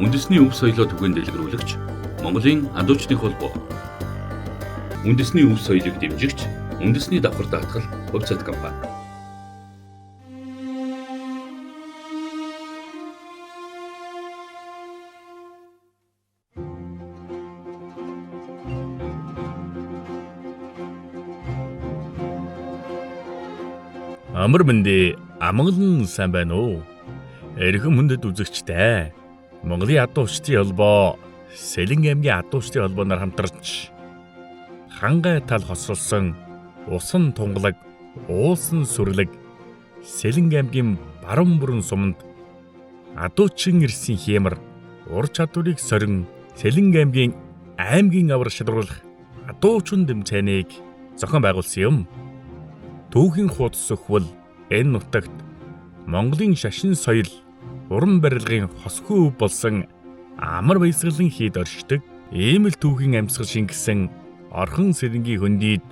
үндэсний өв соёлоо түгээн дэлгэрүүлэгч Монголын адуучдын холбоо. Үндэсний өв соёлыг дэмжигч үндэсний давхар даатгал хувьцат компани. Амар мэндэ амгалан сайн байна уу? Эрхэм хүндэт үзэгчтэй. Монголын адуучдын холбоо Сэлэн аймгийн адуучдын холбооноор хамтарч хангай тал хосролсон усан тунгалаг, уулсан сүрлэг Сэлэн аймгийн баруун бүрэн суманд адуучин ирсэн хэмэр ур чадварыг сорин Сэлэн аймгийн авраг шалруулах адуучин тэмцээнийг зохион байгуулсан юм. Түүхийн хуудас өхвөл энэ нутагт Монголын шашин соёл, уран барилгын хосгүй өв болсон амар баясгалан хийд оршдог, ийм л түүхийн амьсгал шингэсэн орхон сэрэнгийн хөндийд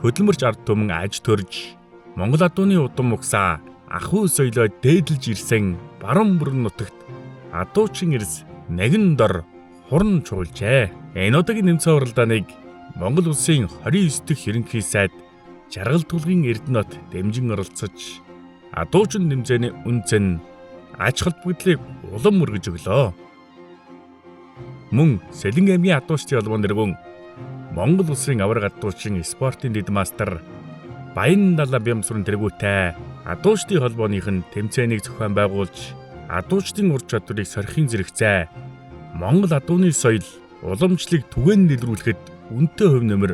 хөдөлмөрч ард түмэн аж төрж, Монгол адууны удам угсаа ахуй соёлоо дээдлж ирсэн баруун бүрэн нутагт адуучин эрс нэгэн дор хуран чуулжээ. Энэ удаагийн нэмцэн уралдааныг Монгол улсын 29 дахь ерөнхий сайд Жаргал тулгын Эрдэнэт дэмжин оролцож адуучин тэмцээний үнцэн аж холбогдлыг улам өргөж өглөө. Мөн Сэлэн аймгийн адуучдын холбоо нэргэн Монгол улсын авраг адуучин спортын дэд мастер Баян далаа Бямсрын тэргүүтэй адуучдын холбооных нь тэмцээнийг зохион байгуулж адуучдын ур чадварыг сорихын зэрэгцээ Монгол адууны соёл уламжлалыг түгээн дэлгэрүүлэхэд үнэтэй хувь нэмэр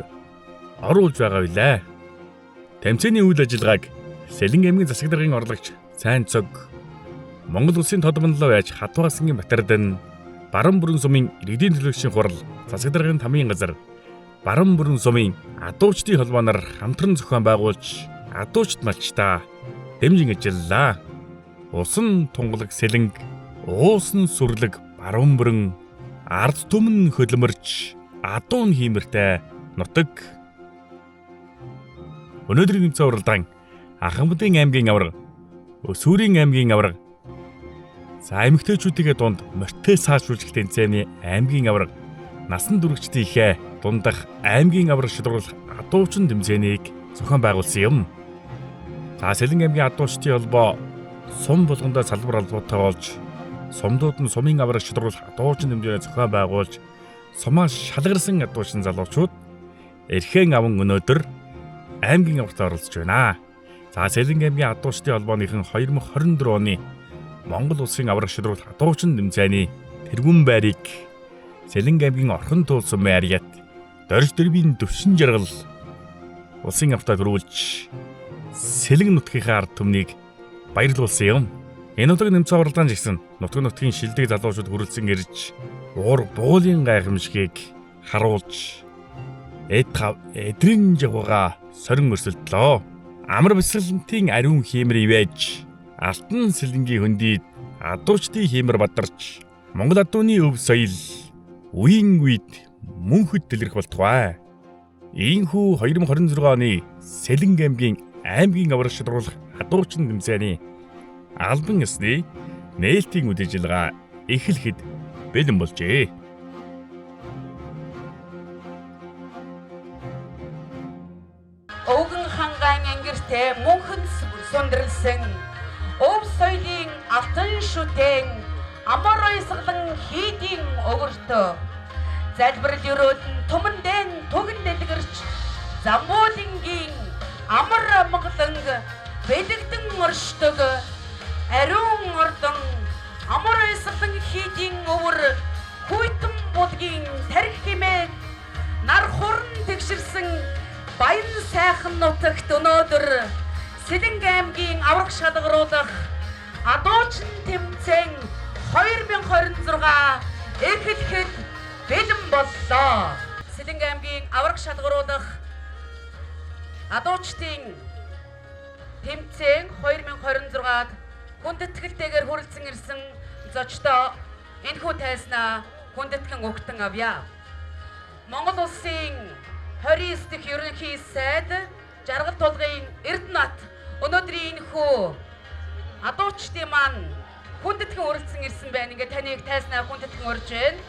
оруулж байгаа билээ. Тэмцээний үйл ажиллагааг Сэлэн аймгийн засаг даргын орлогч Сайн цог, Монгол улсын тодмонлоо байж Хатвааснгийн Батардан, баруун бүрэн сумын иргэдийн төлөөлөгчийн хурал, засаг даргын тамийн газар, баруун бүрэн сумын адуучдын холбооноор хамтран зохион байгуулж адуучд малчтаа дэмжин ажиллалаа. Усан тунгалаг Сэлэнг, уусан сүрлэг баруун бүрэн, ард түмэн хөдөлмөрч адуун хиймэртэй нутаг. Өнөөдрийн нэмцэн уралдаан Ахмадын аймгийн авраг, Өсвөрийн аймгийн авраг, за эмэгтэйчүүдийн дунд морьтой саажруулах тэмцээний аймгийн авраг, насан туршидтынхээ дундах аймгийн авраг шалруулах адуучин тэмцээнийг зохион байгуулсан юм. За Сэлэн аймгийн адуучдын холбоо сум болгондоо салбар албатай болж, сумдууд нь сумын авраг шалруулах адуучин тэмцээний зохион байгуулж, сумаа шалгарсан адуучин залуучууд эрхэн аван өнөөдөр аймгийн аврагт оролцож байна. За Сэлэн аймгийн адуучдын холбооныхон 2024 оны Монгол улсын авраг шалруулах адуучин тэмцээний тэргүүн байрыг Сэлэн аймгийн орхон туул сумын арьяат дорж дэрбийн төвшин жаргал улсын аврагт төрүүлж Сэлэн нутгийнхаа ард түмнийг баярлуулсан юм. Энэ удаагийн нэмцэн уралдаан жигсэн нутгийн шилдэг залуучууд хүрэлцэн ирж уур буулын гайхамшгийг харуулж эдрийн жагууга сорин өрсөлдлөө. Амар бясалгалтын ариун хиймэр ивэж алтан сэлэнгийн хөндийд адуучдын хиймэр бадарч Монгол адууны өв соёл үеийн үед мөнхөд дэлгэрэх болтугай. Ийхүү 2026 оны Сэлэн аймгийн авраг шалруулах адуучин тэмцээний албан ёсны нээлтийн үйл ажиллагаа эхлэхэд бэлэн болжээ. Өвгөн хангаан ангиртэй мөнхөн сүндэрлсэн өв соёлын алтан шүтэн амар ойсглан хийдийн өгөртөө залбирал өрөөдөн тумандэн түгэн дэлгэрч замуулингийн амар амгалан бэлэгдэн оршдог ариун ордон амар ойсглан хийдийн өвөр хүйтэн будгийн тарих хэмээн нар хуран тэгширсэн Баян сайхан нутагт өнөөдөр Сэлэн аймгийн авраг шалгаруулах адуучин тэмцээн 2026 эхлэхэд бэлэн боллоо. Сэлэн аймгийн авраг шалгаруулах адуучдын тэмцээн 2026-д хүндэтгэлтэйгээр хүрэлцэн ирсэн зочдоо энэхүү тайзнаа хүндэтгэн өгтөн авъя. Монгол улсын 29 дахь ерөнхий сайд Жаргал тулгын Эрдэнэт өнөөдрийн энэхүү адуучдын маань хүндэтгэн өрөлдсөн ирсэн байна. Ингээд таныг тайснаа хүндэтгэн урьж байна.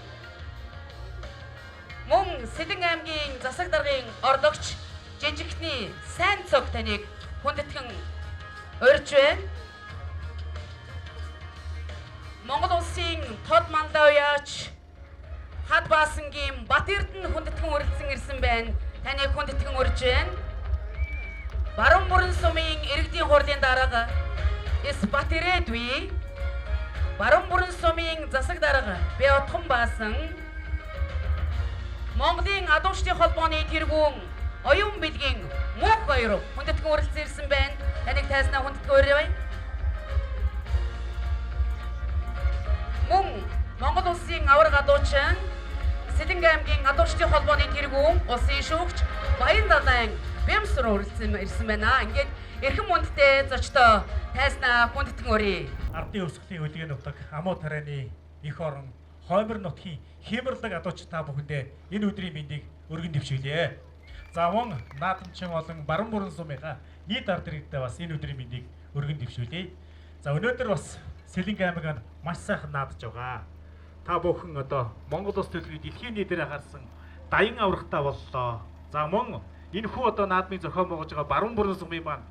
Мөн Сэлэн аймгийн засаг даргын орлогч Жижигхний сайн цог таныг хүндэтгэн урьж байна. Монгол улсын тод мандаа уяач Хад Баасангийн Бат Эрдэнэ хүндэтгэн урьдсан ирсэн байна. Таныг хүндэтгэн урьж байна. Баруун бүрэн сумын иргэдийн хурлын дарга Эс Бат Ирээдүй, Баруун бүрэн сумын засаг дарга Бяотхон Баасан, Монголын Адуучдын холбооны тэргүүн Оюун Билгийн мөнх хоёр хүндэтгэн урьдсан ирсэн байна. Таныг тайснаа хүндэтгэн урья. Мөн Монгол улсын авраг адуучин Сэлэн аймгийн Адуучдын холбооны тэргүүн улсын шүүгч Баян далайн Бямсур урьдсан ирсэн байна. Ингээд эрхэм хүндтэй зочдоо тайснаа хүндэтгэн урья. Ардын өсгөлийн хөдөлгөөний нутаг Амуу тарааны эх орон Хоймор нутгийн Хямралаг адууч та бүхэндээ энэ өдрийн мэндийг өргөн дэвшүүлье. За мөн наадамчин болон баруун бүрэн сумынхаа нийт ард иргэдэд бас энэ өдрийн мэндийг өргөн дэвшүүлье. За өнөөдөр бас Сэлэн аймаг маш сайхан наадж байгаа. Та бүхэн одоо Монгол улс төлөвийн дэлхийн нийтээр харсан даян аврагтай боллоо. За мөн энэ хүү одоо наадмын зохион байгуулж байгаа баруун бүрэн сумын маань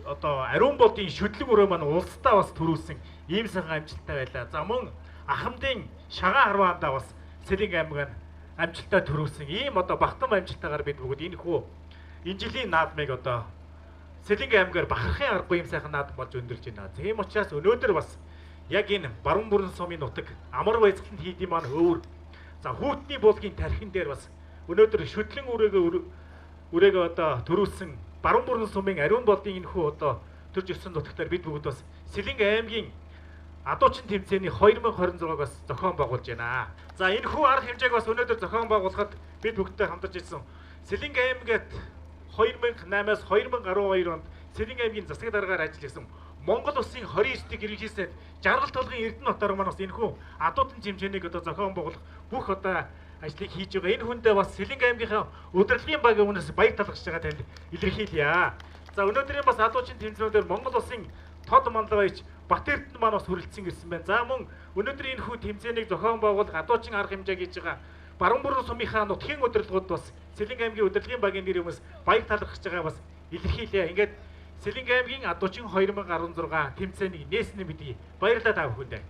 одоо ариун болдын шүтлэг өрөө маань улсдаа бас төрүүлсэн ийм сайхан амжилттай байлаа. За мөн Ахмадын Шагаан харваандаа бас Сэлэн аймаг амжилттай төрүүлсэн ийм одоо бахтам амжилттайгаар бид бүгд энэ хүү энэ жилийн наадмыг одоо Сэлэн аймгаар бахархын аргагүй ийм сайхан наадам болж өндөрлж байна. Тийм учраас өнөөдөр бас яг энэ баруун бүрэн сумын нутаг амар баясгаланд хийдийн маань өвөр. За хүүтний буулгийн тархин дээр бас өнөөдөр шүтлэн үрээгээ одоо төрүүлсэн баруун бүрэн сумын ариун болдын энэ хүү одоо төрж өссөн нутагтаар бид бүгд бас Сэлэн аймгийн адуучин тэмцээний 2026-аас зохион байгуулж байна. За энэ хүү арга хэмжээг бас өнөөдөр зохион байгуулахад бид бүгдтэй хамтарч ирсэн Сэлэн аймагт 2008-аас 2012 онд Сэлэн аймгийн засаг даргаар ажилласан Монгол улсын 29 дэх ерөнхий сайд Жаргал толгын Эрдэнэ хотоор маань бас энэ хүү адуучин хэмжээнийг одоо зохион байгуулах бүх одоо ажлыг хийж байгаа. Энэ хүндээ бас Сэлэн аймгийнхаа удирдлагын багийн өмнөөс баяр талархаж байгаа танд илэрхийлье. За өнөөдрийн бас адуучин тэмцээнүүдээр Монгол улсын тод манлагч Бат Эрдэнэ маань бас хүрэлцэн ирсэн байна. За мөн өнөөдөр энэ хүү тэмцээнийг зохион байгуулах адуучин арга хэмжээ хийж байгаа баруун бүрэн сумынхаа нутгийн удирдлагууд бас Сэлэн аймгийн удирдлагын багийн нэр өмнөөс баяр талархаж байгаа бас илэрхийлье. Ингээд Сэлэн аймгийн адуучин 2016 тэмцээнийг нээснэ мэдгий. Баярлалаа та бүхэндээ.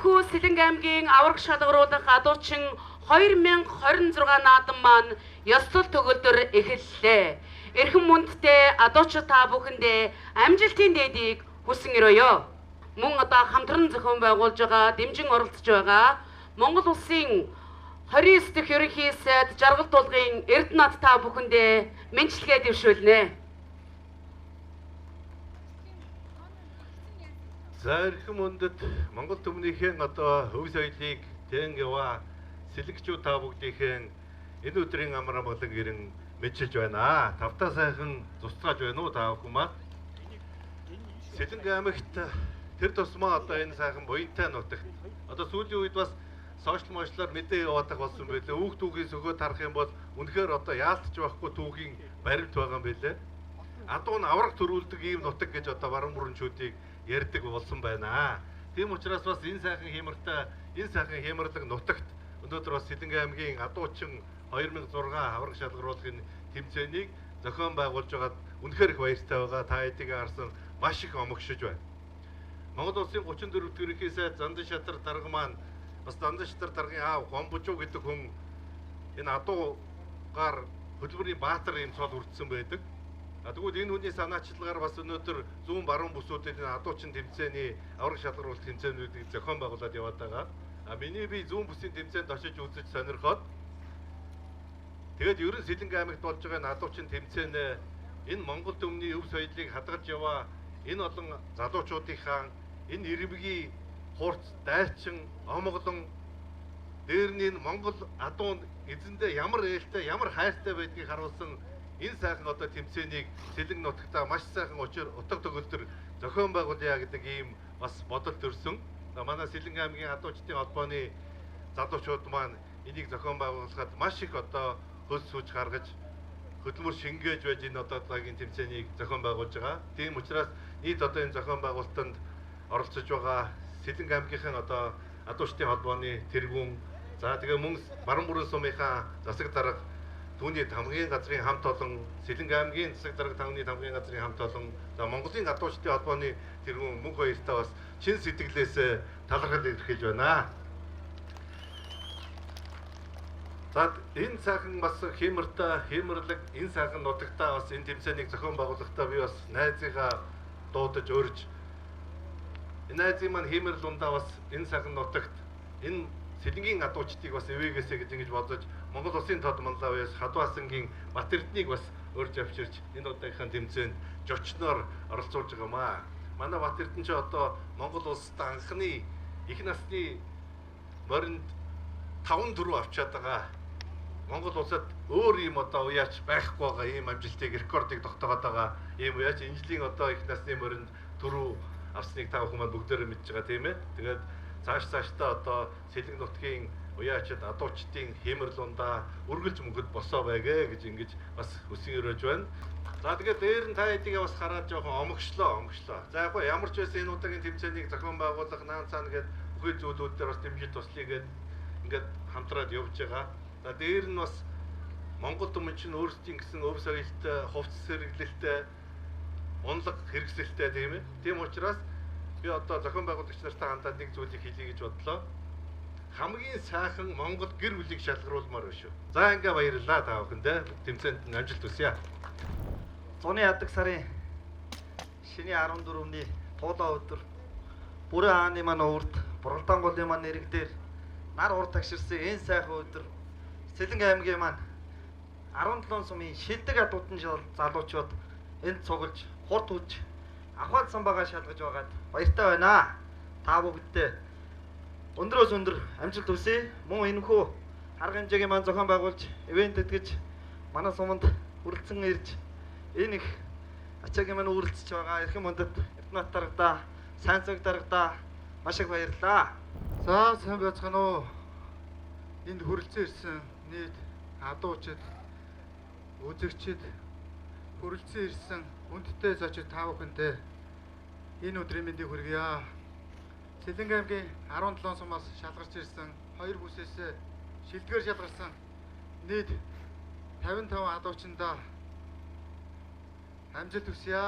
Энэхүү Сэлэн аймгийн авраг шалгаруулах адуучин 2026 наадам маань ёслол төгөлдөр эхэллээ. Эрхэм хүндтэй адуучид та бүхэндээ амжилтын дээдийг хүсэн өрөөё. Мөн одоо хамтран зохион байгуулж байгаа, дэмжин оролцож байгаа Монгол улсын 29 дэх ерөнхий сайд Жаргал толгын Эрдэнэ хот та бүхэндээ мэндчилгээ дэвшүүлнэ. За эрхэм хүндэт Монгол төмнийхэн одоо хөв соёлыг тэн яваа сэлэгчүүд та бүгдийнхэн энэ өдрийн амар болон ирэн мэдчилж байна. Тавтаа сайхан зусгааж байна уу та бүхэн маань? Сэлэн аймагт тэр тусмаа одоо энэ сайхан буянтай нутагт одоо сүүлийн үед бас сошиал мошлоор мэдээ яваадах болсон байлээ. Үүх түүхийн сөхөө тарах юм бол үнэхээр одоо яалтч байхгүй түүхийн баримт байгаа юм байлээ. Адуу нь авраг төрүүлдэг ийм нутаг гэж одоо баруун бүрэнчүүдийг ярьдаг болсон байна. Тийм учраас бас энэ сайхан хямралаг нутагт өнөөдөр бас Сэлэн аймгийн адуучин 2006 авраг шалгаруулахын тэмцээнийг зохион байгуулж байгаад үнэхээр их баяртай байгаа. Та эдийг харсан маш их омогшиж байна. Монгол улсын 34 дэх ерөнхий сайд Зандан Шатар дарга маань бас Зандан Шатар даргын аав Гомбожуу гэдэг хүн энэ адуугаар хөдөлмөрийн баатар юм цол үрдсэн байдаг. Тэгвэл энэ хүний санаачлагаар бас өнөөдөр зүүн баруун бүсүүдэд энэ адуучин тэмцээний авраг шалгаруулалт тэмцээнүүдийг зохион байгуулад яваад байгаа. Миний би зүүн бүсийн тэмцээнд очиж үзэж сонирхоод тэгээд ерөн Сэлэнгэ аймагт болж байгаа энэ адуучин тэмцээнэ энэ Монгол өмнөний өв соёлыг хадгалж яваа энэ олон залуучуудынхаа энэ ирмэгийн хурц дайчин омголон дээр нь Монгол адуун эзэндээ ямар ээлтэй ямар хайртай байдгийг харуулсан энэ сайхан одоо тэмцээнийг Сэлэнг нутагтаа маш сайхан утга төгөлдөр зохион байгуулъя гэдэг ийм бас бодол төрсөн. Манай Сэлэнг аймгийн адуучдын холбооны залуучууд маань энийг зохион байгуулахад маш их одоо хөлс сүж гаргаж хөдөлмөр шингээж байж энэ одоо цагийн тэмцээнийг зохион байгуулж байгаа. Тийм учраас нийт одоо энэ зохион байгуулалтанд оролцож байгаа Сэлэнг аймгийнхын одоо адуучдын холбооны тэргүүн за тэгээ мөн баруун бүрэн сумынхаа засаг дарга түүний тамгын газрын хамт олон Сэлэнг аймгийн засаг дарга тамгын газрын хамт олон за Монголын адуучдын холбооны тэргүүн мөнх хоёртаа бас чин сэтгэлээс талархал илэрхийлж байна. За энэ сайхан бас хэмэрлэг энэ сайхан нутагтаа бас энэ тэмцээнийг зохион байгуулахдаа би бас найзынхаа дуудаж урьж энэ найзын маань хэмэрл ундаа бас энэ сайхан нутагт энэ Сэлэнгийн адуучдыг бас эвээгээсэ гэж ингэж бодож Монгол улсын тод манлаа уяас Хадваасангийн Бат Эрдэнэийг бас урьж авчирч энэ удаагийнхаа тэмцээнд жочноор оролцуулж байгаамаа. Манай Бат Эрдэнэ ч одоо Монгол улсад анхны их насны моринд 5-4 авчаад байгаа. Монгол улсад өөр юм одоо уяач байхгүй байгаа ийм амжилтыг рекордыг тогтоогоод байгаа. Ийм уяач энэ жилийн одоо их насны моринд 4 авсныг та бүхэн маань бүгдээрээ мэдж байгаа тийм ээ. Тэгээд цаашдаа одоо Сэлэнг нутгийн уяачид адуучдын хэмэрлундаа үргэлж мөнгөд босоо байгээ гэж ингэж бас хүсэн өрөөж байна. За тэгээд дээр нь та эдийг бас хараад жоохон омгшлоо. За яг ямар ч байсан энэ удаагийн тэмцээнийг зохион байгуулах наан цаана гээд бүхий зүйлүүд дээр бас дэмжиж туслая гээд ингээд хамтраад явж байгаа. За дээр нь бас Монгол түмэн чинь өөрсдийн гэсэн өв соёлтой, хувцас сэргэлэлтэй, унлаг хэрэгсэлтэй тийм ээ. Тийм учраас би одоо зохион байгуулагч нартай хандаад нэг зүйлийг хэлье гэж бодлоо. Хамгийн сайхан Монгол гэр бүлийг шалгаруулмаар байна шүү. За ингээ баярлалаа та бүхэндээ. Тэмцээнд амжилт хүсье. Зуны ядаг сарын шиний 14-ний туулаа өдөр бүрэн хааны маань урд Буралдаан голын маань нэрэг дээр нар урд тагширсан энэ сайхан өдөр Сэлэнг аймгийн маань 17 сумын шилдэг адуудан залуучууд энд цуглаж хурд хүч ахвал самбагаа шалгаж байгаад баяртай байна. Та бүгдээ өндрөөс өндөр амжилт хүсье. Мөн энэхүү арга хэмжээгийн маань зохион байгуулж ивент эдгэж манай суманд хүрэлцэн ирж энэ их ачаагийн маань үргэлжлэж байгаа эрхэм хүндэт Эрдэнэт даргадаа, сайн цаг даргадаа маш их баярлалаа. За сайн байцгаана уу. Энд хүрэлцэн ирсэн нийт адуучид, үзэгчид, хүрэлцэн ирсэн хүндтэй зочид та бүхэндээ энэ өдрийн мэндийг хүргье. Сэлэнг аймгийн 17 сумаас шалгарч ирсэн 2 бүсээс шилдгээр шалгарсан нийт 55 адуучиндаа амжилт хүсье.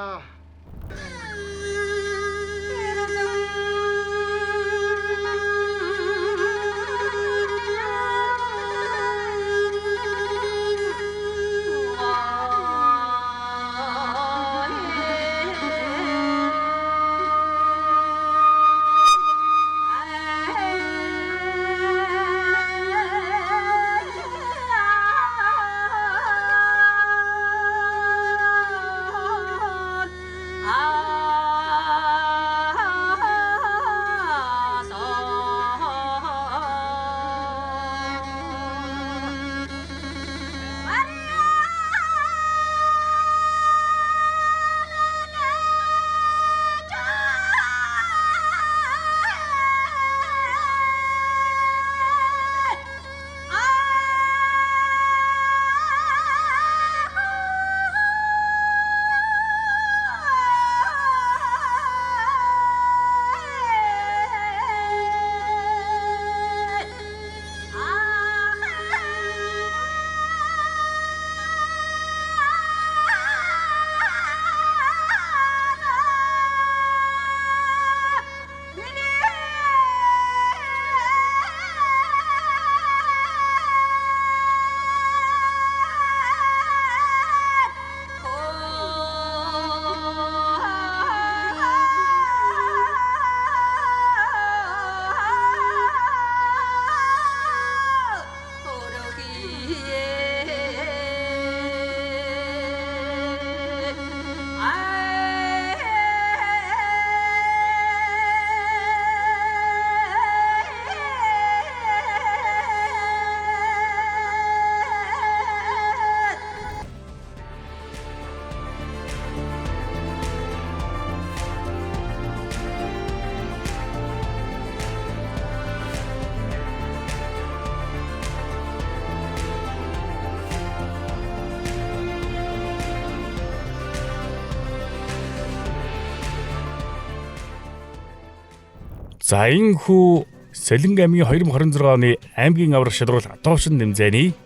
За энэхүү Сэлэнг аймгийн 2026 оны аймгийн аврах шалрал адуучны тэмцээний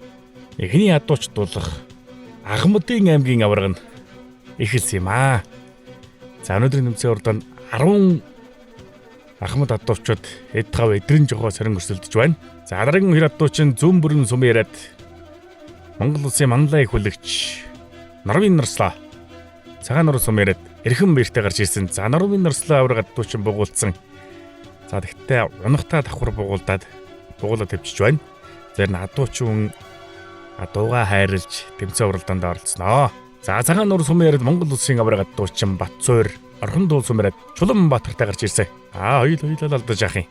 эхний адуучд болох Агамдын аймгийн аварга нь эхэлсэн юм аа. За өнөөдрийн тэмцээн урданд 10 Ахмад адуучид эд гав эдрэн жохоо сарин өрсөлдөж байна. За дараагийн 2 адуучин зүүн бүрэн сум яриад Монгол улсын манлай их хүлэгч Нарвын Нарслаа цагаан нур сум яриад эрхэм биертэй гарч ирсэн. За Нарвын Нарслаа авраг адуучин богуулсан. За тэгтээ унахтаа давхар буугаад тавьчих байна. Зэрэг адуучин адууга хайрлж тэмцээн уралдаанд оролцсноо. За цагаан нур сум яриад Монгол улсын авраг адуучин Батцуур орхон дуул сум яриад Чуланбаатартай гарч ирсэн. Хоёулаа алдаж яах юм.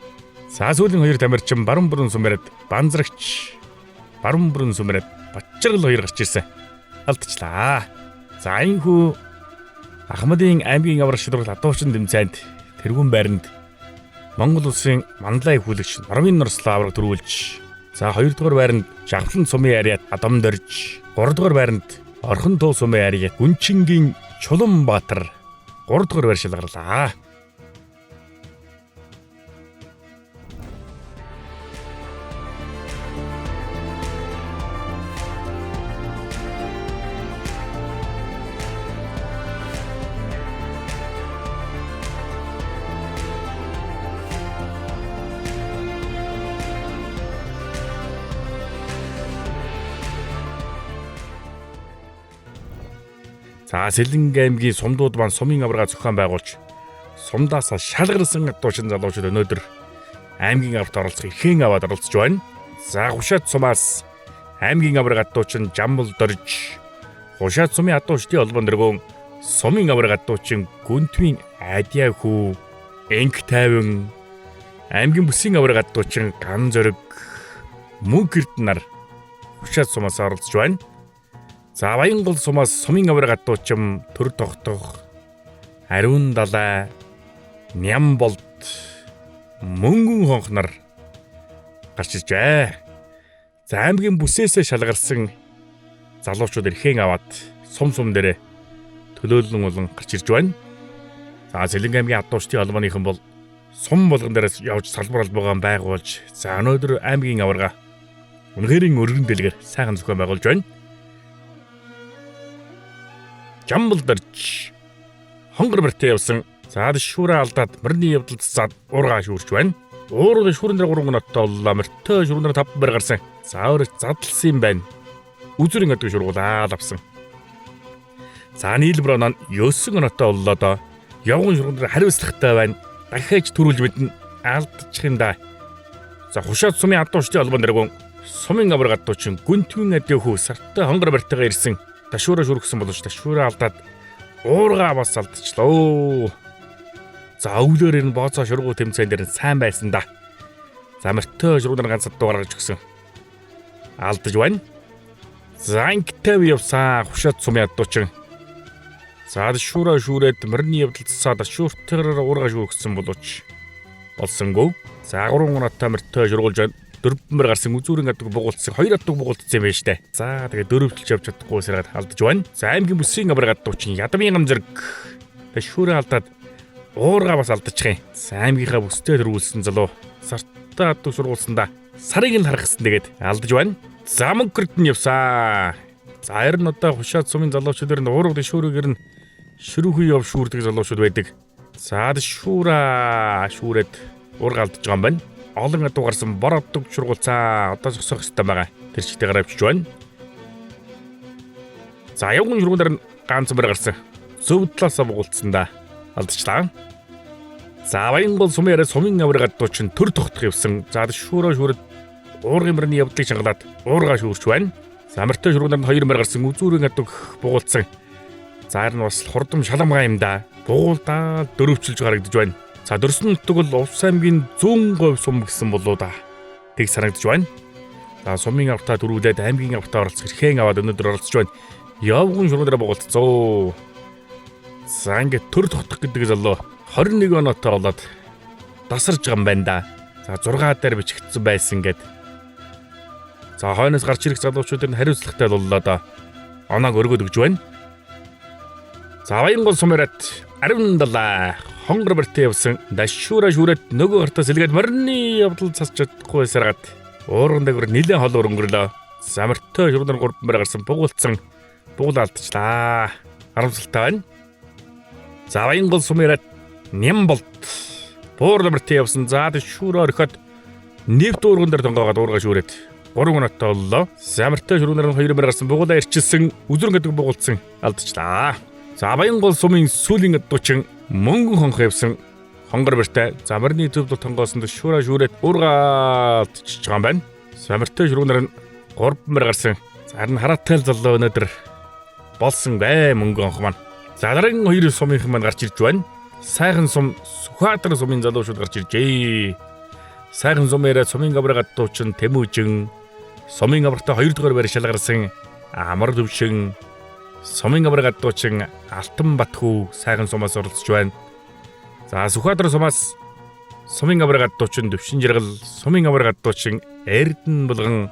За сүүлийн 2 тамирчин баруун бүрэн сум яриад Банзрагч баруун бүрэн сум яриад Батчиргал 2 гарч ирсэн. Алдчихлаа. За энэхүү Ахмадын аймгийн аврах шалрал адуучин тэмцээнд тэргүүн байранд Монгол улсын манлай хүлэгч Нарвын Нарслаа авраг төрүүлж, за 2 дугаар байранд Жавхлан сумын ариад Адам Дорж, 3 дугаар байранд Орхон туул сумын ариад Гүнчингийн Чуланбаатар 3 дугаар байр шалгарлаа. За Сэлэнг аймгийн сумдууд маань сумын аварга зохион байгуулж сумдаас шалгарсан адуучин залуучууд өнөөдөр аймгийн аварт оролцох эрхэн аваад оролцож байна. За Хушаад сумаас аймгийн аварга адуучин Жамбал Дорж, Хушаад сумын адуучдын холбоон дөрвөн сумын аварга адуучин Гүнтвийн Адиа хүү, Энх тайван аймгийн бүсийн аварга адуучин Ган Зориг, Мөнх Эрдэнэ нар Хушаад сумаас оролцож байна. За Баянгол сумаас сумын аварга адуучин Төр Тогтох, Ариун Далай, Нямболд, Мөнгөн хонх нар гарч иржээ. За аймгийн бүсээсээ шалгарсан залуучууд эрхэн аваад сум дээрээ төлөөлөн болон гарч ирж байна. За Сэлэнг аймгийн адуучдын холбооныхан бол сум болгон дээрээс явж салбар албагаа байгуулж, за өнөөдөр аймгийн аварга үнэхэрийн өргөн дэлгэр сайхан зохион байгуулж байна. Жамбал Дорж хонгор бэртээ явсан. За шүүрээ алдаад мөрний явдал цацаад уургаа шүүрч байна. Уурын шүүрэн дээр 3 минуттай боллоо. Мөртөө шүүрэн дээр 5 бэр гарсан. За өөрөө задлсан юм байна. Үзүрийн өдөг шургуулаад авсан. За нийлбэр оноо 9 минуттай боллоо доо. Явган шүүрэн дээр хариуцлагатай байна. Дахиад төрүүлж мэднэ. Алдчих юм да. За Хушаад сумын адуучдын холбоон дөрвөн сумын аварга адуучин Гүнтвийн Адиа хүү сартай хонгор бэртэйгээ ирсэн. Ташуураа шүргсэн боловч ташуураа алдаад уургаа бас алдчихлоо. За өвлөөр энэ бооцоо шургуу тэмцээн дээр сайн байсан да. За мөртөө шургуунаар ганц дуу гаргаж өгсөн. Алдаж байна. За ингээв явсан Хушаад сумын адуучин. За ташуураа шүүрээд мөрний явдал цацаад ташууртайгаар уургаа шүүргсэн боловч болсонгүй. За 3 минутаа мөртөө шургуулж байна. 4 бэр гарсан үзүүрийн адаг бугуулцсан 2 адаг бугуулцсан юм байна штэ. За тэгээ дөрөвчлж явж чадахгүй сараад алдаж байна. За аймгийн бүсийн аварга адуучин Ядмын Гамзэрэг ташуураа алдаад уургаа бас алдчих юм. За аймгийнхаа бүстэй төрүүлсэн залуу сартаа адаг сургуулсандаа сарыг нь харгасан тэгээд алдаж байна. За Мөнх Эрдэнэ явсан. За харин одоо Хушаад сумын залуучууд нь уурга ташуурыгэр нь шүрүүхий яв шүүрдэг залуучууд байдаг. За шүүрээд уурга алдаж байгаа юм байна. Олон адуу гарсан бор адаг шургуулцаа одоо зогсох хэрэгтэй байгаа. Тэр чигтээ гараа авчиж байна. За явган шургуулаар нь ганц бэр гарсан. Зөв талаасаа бугуулцсан да. Алдчихлаа. За Баянгол сумын яриад сумын аварга адуучин Төр Тогтох явсан. За шүүрээ шүүрээд уургын мөрний явдлыг шангалаад уургаа шүүрч байна. За мөртөө шургуулаар нь 2 бэр гарсан үзүүрийн адаг бугуулцсан. За харин бас хурдам шаламгаа юм да. Бугуулдаа дөрөвчилж гарагдаж байна. За дөрсөн нутаг бол Увс аймгийн 100% сум гэсэн болоо да. Тэг санагдаж байна. За сумын аврагтаа дөрүүлээд аймгийн аврагтаа оролцох эрхэн аваад өнөөдөр оролцож байна. Явган шургуулаараа бугуулцсан. За ингээд Төр Тогтох гэдэг залуу 21 оноотой болоод тасарж байгаа юм байна да. За 6 дээр бичигдсэн байсан гэд. За хойноос гарч ирэх залуучуудын хариуцлагатай боллоо да. Оноог өргөд өгж байна. За Баянгол сум яриад Ариун Далай хонгор бартаа явсан дашуура шүүрээд нөгөө гартаа сэлгээд морины явдал цасч чадахгүй саргаад уурган дээгүүр нилээн хол өнгөрлөө. Замартай шүрнэр 3 мөр гарсан бугуулсан бугуул алдчихлаа. Харамсалтай байна. За Баянгол сум ирээд Нямболт буур бартаа явсан заа дашуура орхиод нэвт уурган дээр тонгоогоод уургаа шүүрээд 3 минутаа боллоо. Замартай шүрнэр 2 мөр гарсан бугуулаа ирчилсэн үзүрэн гэдэг бугуулсан алдчихлаа. За Баянгол сумын сүүлийн дуучин мөнгөн хонх явсан хонгор бартай замарны төвд тонгоосон шуура шүүрээд уургаалт чиж байгаа юм байна. Замартай шүрүүнээр нь 3 мөр гарсан. Зарн хараатай залуу өнөөдөр болсон бай мөнгөн хонх маань. За дараагийн 2 сумынхан маань гарч ирж байна. Сайхан сум Сүхбаатар сумын залуучууд гарч иржээ. Сайхан сумаараа сумын аврагад дуучин Тэмүүжин, сумын аврагтай 2 дугаар байр шалгарсан Амар Төвшин, сумын аврагад дуучин Алтан Батхүү сайхан сумаас оролцож байна. За Сүхбаатар сумаас сумын аврагад дуучин Төвшин Жаргал, сумын аврагад дуучин Эрдэн Булган,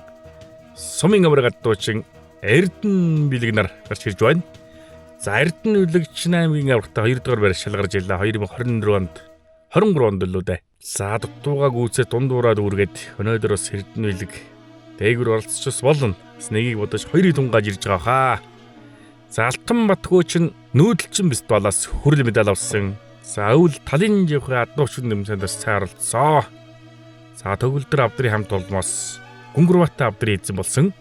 сумын аврагад дуучин Эрдэн Билгнар гарч ирж байна. За Эрдэн үлэгч 8-гийн аврагтай 2 дугаар байр шалгарж илаа 2024 онд 23 онд лөө дээ. За дутуугаа гүйцээ дундуураад үргээд өнөөдөр бас Эрдэн үлэг дээгүр оролцож болно. Бас нэгийг бодож 2-ыг тунгааж ирж байгаа хаа. За Алтан Батхүү чинь нүүдэлчин фестивалаас хүрэл медаль авсан. За өвл талын жихээ адуучин нэмсэндээс цай оролцсон. За төгөлдөр авдрын хамт олмоос гүнгүрбатай авдрын эзэн болсон.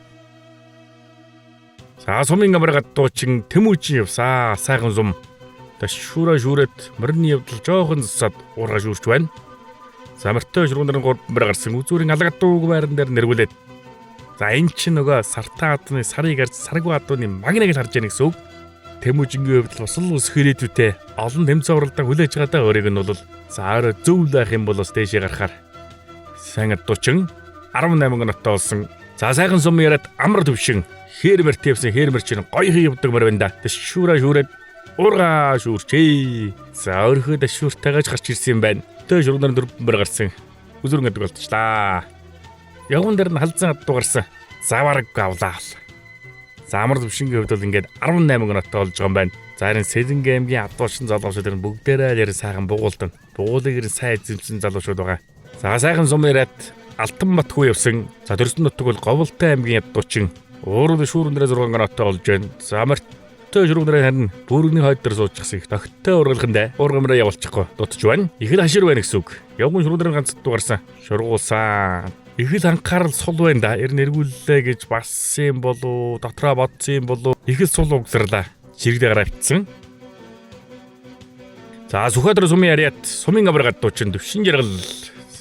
За сумын аврагад дуучин Тэмүүжин явсаа сайхан сум. Дашуура шүүрээд морины явдал жоохон засаад уурга шүүрч байна. Замартай шүрүүнээр 3 мөр гарсан үзүүрийн алгад дууг байран дээр нэрвүүлээд. За энэ чинь нөгөө сартаа адууны сарыг арж саргуу адууны магныг л харж яах гэсэн үг. Тэмүүжингийн хувьд бас л ус хэрэтүүтэй олон тэмцээн уралдаан хүлээж байгаадаа өөрийг нь бол за орой зөв байх юм бол бас дээшээ гарахаар сайн адуучин 18 минутаа болсон. За сайхан сум яриад Амар Төвшин хээрмэр төвсөн хээрмэр чинь гоё явдаг мөр байна да. Дашуура шүүрээд уурга шүүрчээ. За өөрхөө дашууртайгаж гарч ирсэн юм байна. Тэ шүрнэр 4 мөр гарсан. Үзүрэн гэдэг болчихлаа. Явган дээр нь халзан адуу гарсан. Завараг авлаа. За Амар Төвшингийн хувьд бол ингээд 18 минутаа болж байгаа юм байна. За энэ Сэлэнгэ аймгийн адуушин залуучууд энэ бүгдээрээ ярь сайхан бугуулдан. Бугуулыг ирэн сайн эзэмсэн залуучууд байгаа. За сайхан сум яриад Алтан Батхүү явсан. За Төрсөн нутаг бол Говьлтай аймгийн адуучин. Уурал шүүрнэрээ 6 минутаа болж байна. За Амартай шүүрнэрээ харин бүрэгний хойд дээр суучихсан их тогттой ургалхандаа уургамраа явуулчихгүй дутж байна. Их л хашир байна гэсэн үг. Явган шүүрнэрээ ганц дуу гарсан. Шургуулсан. Их л анхаарал сул байна да. Ер нь эргүүллээ гэж бассан болов дотроо бодсон болов их л сул угсарлаа. Жирэгдээ гараа битсэн. За Сүхбаатар сумын яриад сумын аврагад дуучин Төвшин Жаргал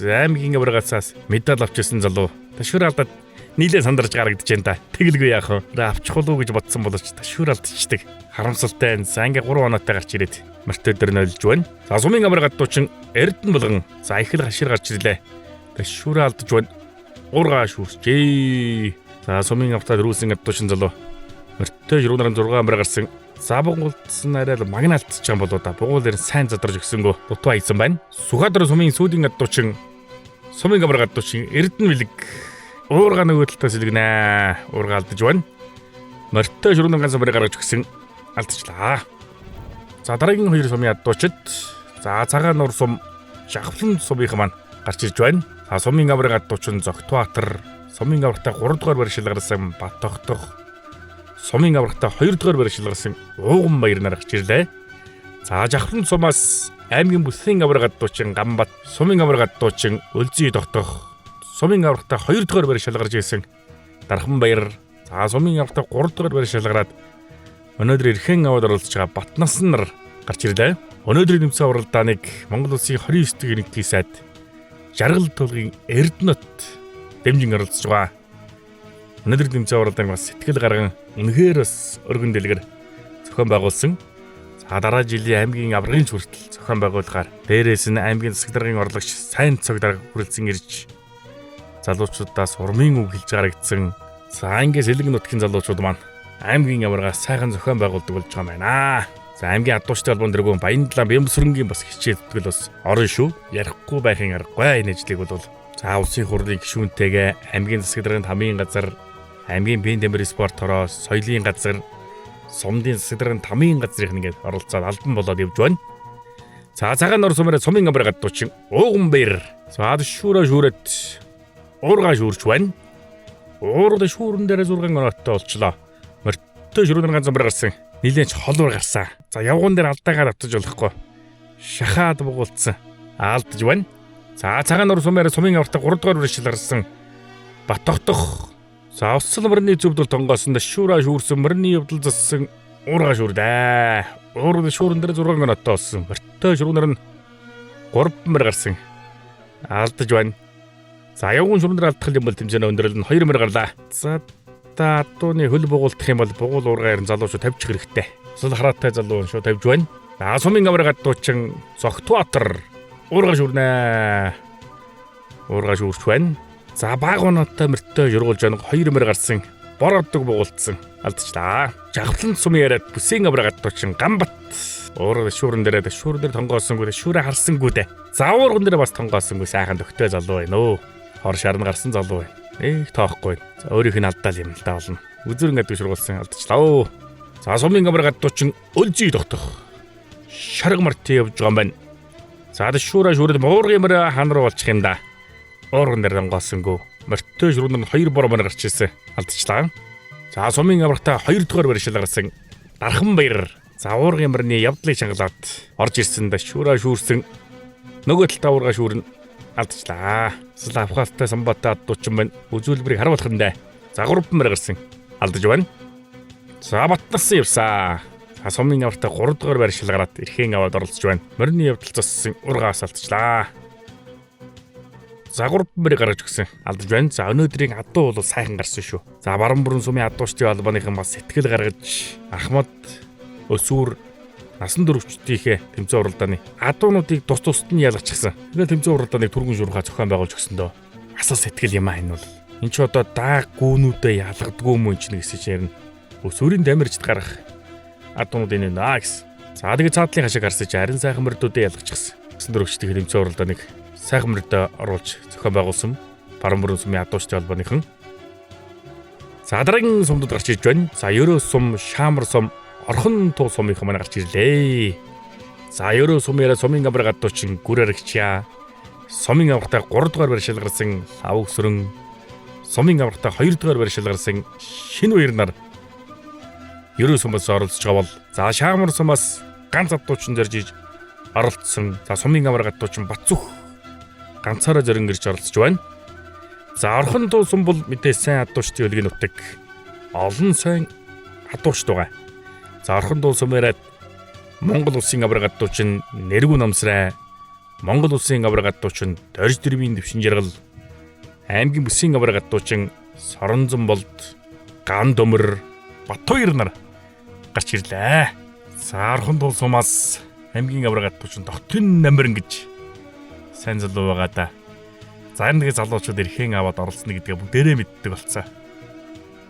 аймгийн аврагаас медаль авчихсан залуу. Ташуур алдаад нийлээ сандарч гарагдаж байна да. Тэгэлгүй яах вэ? Авчих болов гэж бодсон боловч ташуур алдчихдаг. Харамсалтай энэ сангийн 3 оноотой гарч ирээд мөртөө дээр нөлж байна. За сумын аврагад дуучин Эрдэн Булган за их л хашир гарч ирлээ. Ташуур алдаж байна. Уурга шүүрчээ. За сумын автад рүүсэн дуучин залуу. Мөртөө шүрүүнээр 6 мөр гарсан. За бугуулсан арай л магналтч юм болоо да. Бугуул ер нь сайн задарж өгсөнгөө дутуу хийсэн байна. Сүхбаатар сумын сүүдийн дуучин сумын аврагад дуучин Эрдэн Билэг уурга нөгөө талаас илгэнэ. Уурга алдаж байна. Мөртөө шүрүүнээр ганц мөр гаргаж өгсөн алдчихлаа. За дараагийн 2 сумын дуучид за цагаан нуур сум Жавхлан сумынхан маань гарч ирж байна. За сумын аврагад дуучин Зогтбаатар, сумын аврагтай 3 дугаар байр шилгарсан Баттогтох, сумын аврагтай 2 дугаар байр шилгарсан Ууган баяр нар гарч ирлээ. За Жавхлан сумаас аймгийн бүсийн аврагад дуучин Гамбат, сумын аврагад дуучин Өлзий Тогтох, сумын аврагтай 2 дугаар байр шилгарж ирсэн Дархан баяр, за сумын аврагтай 3 дугаар байр шилгараад өнөөдөр эрхэн аваад оролцож байгаа Батнасан нар гарч ирлээ. Өнөөдрийн тэмцээн уралдааныг Монгол Улсын 29 дэх нэгдлийн сайд Жаргал тулгын Эрдэнэт дэмжин оролцож байгаа. Өнөөдрийн тэмцээн уралдааныг бас сэтгэл гарган үнэхээр бас өргөн дэлгэр зохион байгуулсан. За дараа жилийн аймгийн аврагын хүртэл зохион байгуулахаар дээрээс нь аймгийн засаг даргын орлогч сайн цог дарга хүрэлцэн ирж залуучуудаас урмын үг хэлж гарагдсан. За ангиас Сэлэнгэ нутгийн залуучууд маань аймгийн аврагаас сайхан зохион байгуулдаг болж байгаа юм байна. За аймгийн адууштай албан дэргүүн Баяндлан Бямбсрэнгийн бас хичээддэг бас орон шүү. Ярихгүй байхын аргагүй энэ ажлыг бол за улсын хурлын гишүүнтэйгээ аймгийн засаг даргын тамийн газар, аймгийн биеийн тамир спорт хороо, соёлын газар, сумдын засаг даргын тамийн газрын ингээд оролцоод албан болоод явж байна. За цагаан нор сумаараа сумын амбар гадуучин ууган баяр. За шүүрэ шүүрэт уурга шүүрч байна. Уурга шүүрэн дээр 6 оноотой болчлоо. Мөртөө шүүрэн ганц амбар гарсан. Нилээч холвор гарсан. За явган дээр алдаагаар автаж болохгүй. Шахаад бугуулцсан. Алдаж байна. За цагаан нор сумаараа сумын амбартаа 3 дугаар бэршил гарсан. Батогдох. За уссал мөрний зөвдөл тонгоосон шүүрэ шүүрсэн мөрний явдал зассан уурга шүүрдээ. Уурга шүүрэн дээр 6 оноотой болсон. Мөртөө шүүрнэр нь 3 мөр гарсан. Алдаж байна. За явган шүүрнэр алдах юм бол тэмцээнэ өндөрлөл нь 2 мөр гарлаа. За адууны хөл бугуулдах юм бол бугуул уургаар нь залуучууд тавьчих хэрэгтэй. Сул хараатай залуу шүү тавьж байна. За сумын амбар гадуучин Цогтбаатар уурга шүүрнэ. Уурга шүүрч байна. За баг оноотой мөртөө жургуулж байна. 2 мөр гарсан. Бороодог бугуулдсан. Алдчихлаа. Жавхлан сумын яриад бүсийн амбар гадуучин Гамбат уурга шүүрэн дээр тонгоосонгүй шүүрэ харсангүй дээ. За уурган дээр бас тонгоосонгүй сайхан төгтөө залуу байна өө. Хор шарн гарсан залуу байна. Их тоохгүй. За өөрийнх нь алдаал юм л да болно. Үзүр ингээд шургуулсан алдчихлаа. За сумын амбар гадуучин Өлзий тогтох. Шарга марти явж байгаа юм байна. За шүүрэ шүүрэл уурган мөр ханруу болчих юм да. Уурган дээр тонгоосонгүй. Мөртөө шүүрэн нь 2 бороо мөр гарч ирсэн. Алдчихлаа. За сумын амбартаа 2 дугаар барьшил гарсан. Дархан баяр. За уурган мөрний явдлыг шангалаад орж ирсэн да шүүрэ шүүрсэн. Нөгөө талдаа уурга шүүрэн алдчихлаа. Сул авхалтай самбатаа адуучин байна. Үзүүлбэрийг харуулах нь дээ. За 3 мөр гарсан. Алдаж байна. За батнарсан явсаа. За сумын амбартаа 3 дугаар барьшил гараад эрхэн аваад оролцож байна. Мөрний явдал зассан ургаас алдчихлаа. За 3 мөр гаргаж өгсөн. Алдаж байна. За өнөөдрийн адуу бол сайхан гарсан шүү. За баруун бүрэн сумын адуучдын албаныхан бас сэтгэл гаргаж Ахмад Өсвөр насан туршидтийнхээ тэмцээн уралдааны адуунуудыг тус тусад нь ялгачихсан. Тэгээд тэмцээн уралдааныг түргэн шуурхаа зохион байгуулж өгсөн дөө. Асал сэтгэл юм аа энэ бол. Энд ч одоо дааг гүүнүүдэд ялгадгүй юм энэ ч гэсэн ярина. Өсвөрийн дамирчд гарах адуунуудын наа гэсэн. За тэгээд цаадлын хашаа гарсаж харин сайхан мөрдүүдэд ялгачихсан. Насан туршидтийнхээ тэмцээн уралдааныг сайхан мөрөдө оруулж зохион байгуулсан баруун бүрэн сумын адуучдын албаныхан. За дараагийн сумдад гарч ирж байна. За Ерөө сум, Шаамар сум, Орхон туу сумынхан маань гарч ирлээ. За Ерөө сумын сумын амбар гадуучин Гүрэрэгчаа. Сумын амбартаа 3 дугаар барьшил гарсан Лав Өсрөн. Сумын амбартаа 2 дугаар барьшил гарсан Шинэ Баяр нар Ерөө сумаас оролцож байгаа бол за Шаамар сумаас ганц адуучин зорж иж оролцсон. За сумын амбар гадуучин Бацүх ганцаараа зорин ирж оролцож байна. За Орхон туу сум бол мэдээ сайн адуучдын өлгийн нутаг. Олон сайн адуучд байгаа. За Орхон туу сумаараа Монгол улсын амбар гадуучин Нэргүү намсрай, Монгол улсын амбар гадуучин Дорж дэрмийн дэвшин жаргал, аймгийн бүсийн амбар гадуучин Соронзон болд, Ган Дөмөр, Батбаяр нар гарч ирлээ. За Орхон туу сумаас аймгийн амбар гадуучин Тогтын намрын гэж сайн залуу байгаа да. За энэ залуучууд эрхэн аваад оролцсон гэдгээ бүгдээрээ мэддэг болцсон.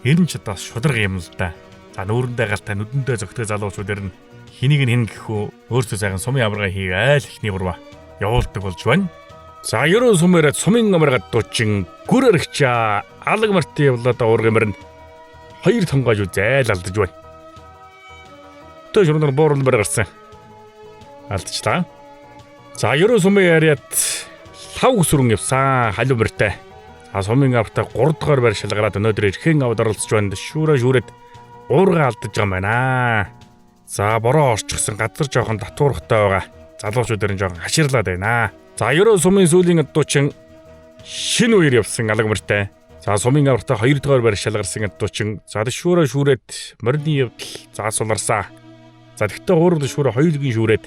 Энэ ч одоо шударга юм л да. За нүүрэндээ галтай нүдэндээ зөгтөө залуучууд ер нь хэнийг нь хэн гэхүү өөрсдөө сайхан сумын амбаргаа хийгээл ихний урва явуулдаг болж байна. За Ерөө сумаараа сумын амбар гадуучин Гүрэрэгчаа алаг марти явлаад уурган мөр нь 2 тонгоож үзэл алдаж байна. Тэ шуурнаар буурал мөр гарсан. Алдчихлаа. За Ерөө сумын яриад Лав Өсрөн явсан халуу мөртэй. За сумын амбартаа 3 дугаар барьшил гараад өнөөдөр эрхэн аваад оролцож байна. Шүүрээд уурга алдаж байгаа юм байна. За бороо орчихсон газар жоохон татуурхтай байгаа. Залуучууд ер нь жоохон хаширлаад байна. За Ерөө сумын сүүлийн адуучин Шинэ Баяр явсан алаг мөртэй. За сумын амбартаа 2 дугаар барьшил гарсан адуучин за шүүрээд морины явдал заасууларсан. За тэгтээ уурга шүүрээ 2-гийн шүүрээд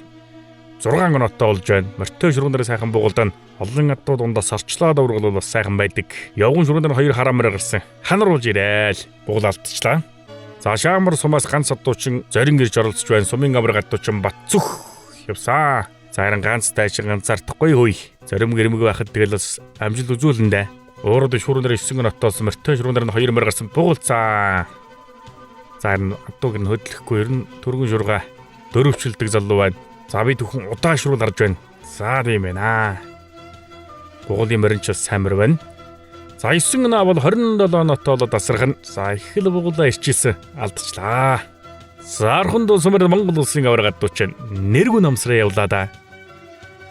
6 оноотой болж байна. Мортой шүргэн дээр сайхан бугуулдан олон адуу дундаас орчлоод ургал бол бас сайхан байдаг. Явган шүргэн дээр 2 хараа мөр гарсан. Ханаруулж ирээл бугуул алдчихлаа. За Шаамар сумаас ганц адуучин зорин ирж оролцож байна. Сумын амбар гадуучин Бацүх явсан. За харин ганц дайчин ганцаардахгүй хөөе. Зорим гэрмэг байхад тэгэл бас амжилт үзүүлнэ. Уурд шүргэн дээр 9 оноотой мортой шүргэн дээр 2 мөр гарсан бугуулцаа. За харин адууг нь хөдлөхгүй ер нь түргэн шурга дөрөвчлдэг залуу байна. За би түүхэн удаа шуурл гарч байна. За тийм байна. Гугуулын морин ч сайн мөр байна. За 9 оноо бол 27 оноотой болоод тасархан. За их л бугуулаа ирчихсэн. Алдчихлаа. За Орхон туу сумаар Монгол улсын аваар гадуучин Нэргүү намсраа явлаа да.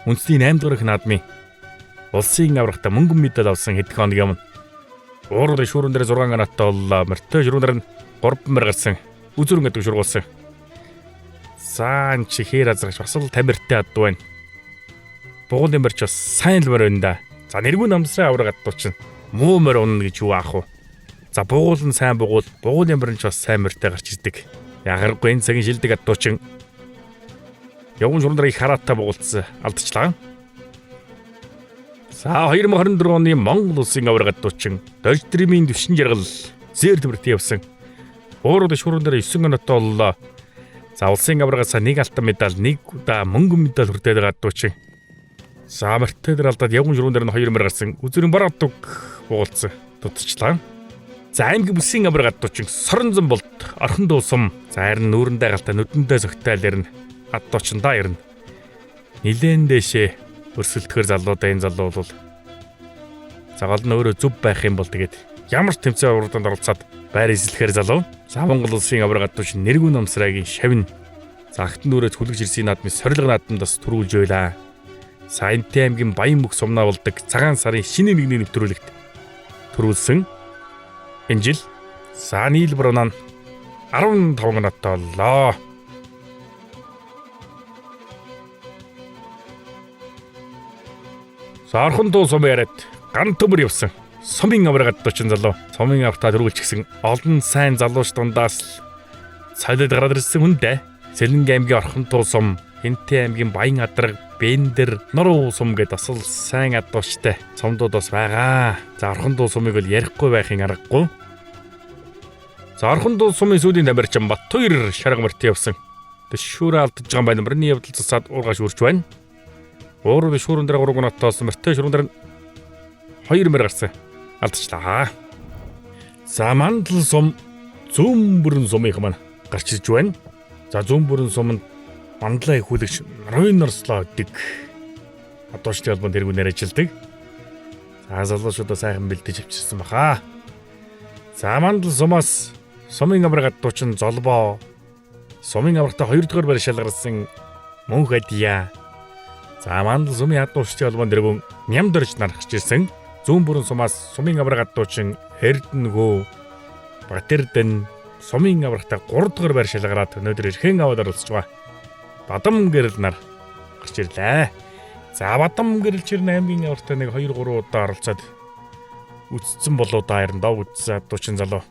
Үндэсний 8 дугаар их наадмын улсын аврагтаа мөнгөн медаль авсан хэдхэн хоног юм. Уурал шүүрэн дээр 6 гранаттай боллоо. Морьтой шүүрэнээр нь 3 мөр гарсан. Үзүрэн гэдэг шургуулсан. Саан чихээр азрагч бас л тамиртай адуу байна. Бугуун тамирч бас сайн л мөр байна да. За нэргүй намсрын авраг адуу чинь муу мөр унна гэж юу аах вэ? За бугуул нь сайн бугуул, бугуун тамир нь ч бас сайн морьтой гарч ирдэг. Ягаргүй энэ цагийн шилдэг адуу чинь явган шурнаар их хараатай бугуулсан алдчихлаа. За 2024 оны Монгол улсын авраг адуучин дождримын дэвшин жаргал зээр төвөрт явсан. Уурал шүүрэн дээр 9 гранаттай боллоо. За улсын аврагаас нэг алтан медаль, нэг удаа мөнгөн медаль хүртээд байгаа адуучин. За морьтой дээр алдаад явган шүүрэн дээр нь 2 мөр гарсан. Үзүрийн бар адууг бугуулсан. Дутчихлаа. За аймгийн бүсийн авраг адуучин Соронзон болд орхон дуусам. За харин нүүрэндээ галтаа нүдэндээ зөгтөөл ярина. Адуучин да ярина. Нилээн дэшээ өрсөлдөхөр залуудаа энэ залуу бол за гол нь өөрөө зүв байх юм бол тэгээд ямар ч тэмцээн урданд оролцоод байр эзлэхээр залуу. За Монгол улсын авраг адууч нэргүй намсраагийн шавн. За агтан нүрээс хүлэгж ирсэн наадмын сорилго наадмаас төрүүлж байлаа. Саянтай аймгийн Баян мөх сумнаа болдог цагаан сарын шинэ нэгний нэвтрүүлэгт төрүүлсэн. Энэ жил Санил Бронан 15 гранаттай боллоо. За орхон дуу сум яриад ган төмөр явсан. Сумын авраг адуучин залуу. Сумын аврагтаа төрүүлчихсэн олон сайн залууч дундаас л цайлаад гараад ирсэн хүн дээ. Сэлэнгэ аймгийн орхон дуу сум, Хэнтэй аймгийн Баян адраг, Бендер, Нуруу сум гэд бас л сайн адуучтай сумдууд бас байгаа. За орхон дуу сумыг бол ярихгүй байхын аргагүй. За орхон дуу сумын сүүлийн тамирчин Баттуур шарга мөрт явсан. Дэшүүрээ алдаж байгаа байна. Мөрний явдал засаад уургаш үрж байна. Уурал шүүрэн дээр 3 гранаттай болсон. Морьтой шүүрэн дээр 2 мөр гарсан. Алдчихлаа. За мандал сум зүүн бүрэн сумынх маань гарч ирж байна. За зүүн бүрэн суманд мандлаа их хүлэгч Ноён Норслоо гэдэг адуучны холбоонд тэргүүнээр ажилладаг. За залуучуудаа сайхан бэлдэж авчирсан баха. За мандал сумаас сумын авраг адуучин Золбоо, сумын аврагтаа 2 дугаар байр шалгарсан Мөнх Адия. За мандал сумын адуучны холбоонд тэргүүн Нямдорж нар гарч ирсэн. Зүүн бүрэн сумаас сумын авраг адуучин Эрдэнэгөө, Батэрдэн сумын аврагтаа 3 дугаар байр шалгараад өнөөдөр эрхэн аваад оролцож байгаа. Бадам гэрэл нар гарч ирлээ. За Бадам гэрэл чир аймгийн аврагтаа нэг 2-3 удаа оролцоод үтцсэн болоо да харин доо үтсэн адуучин залуу.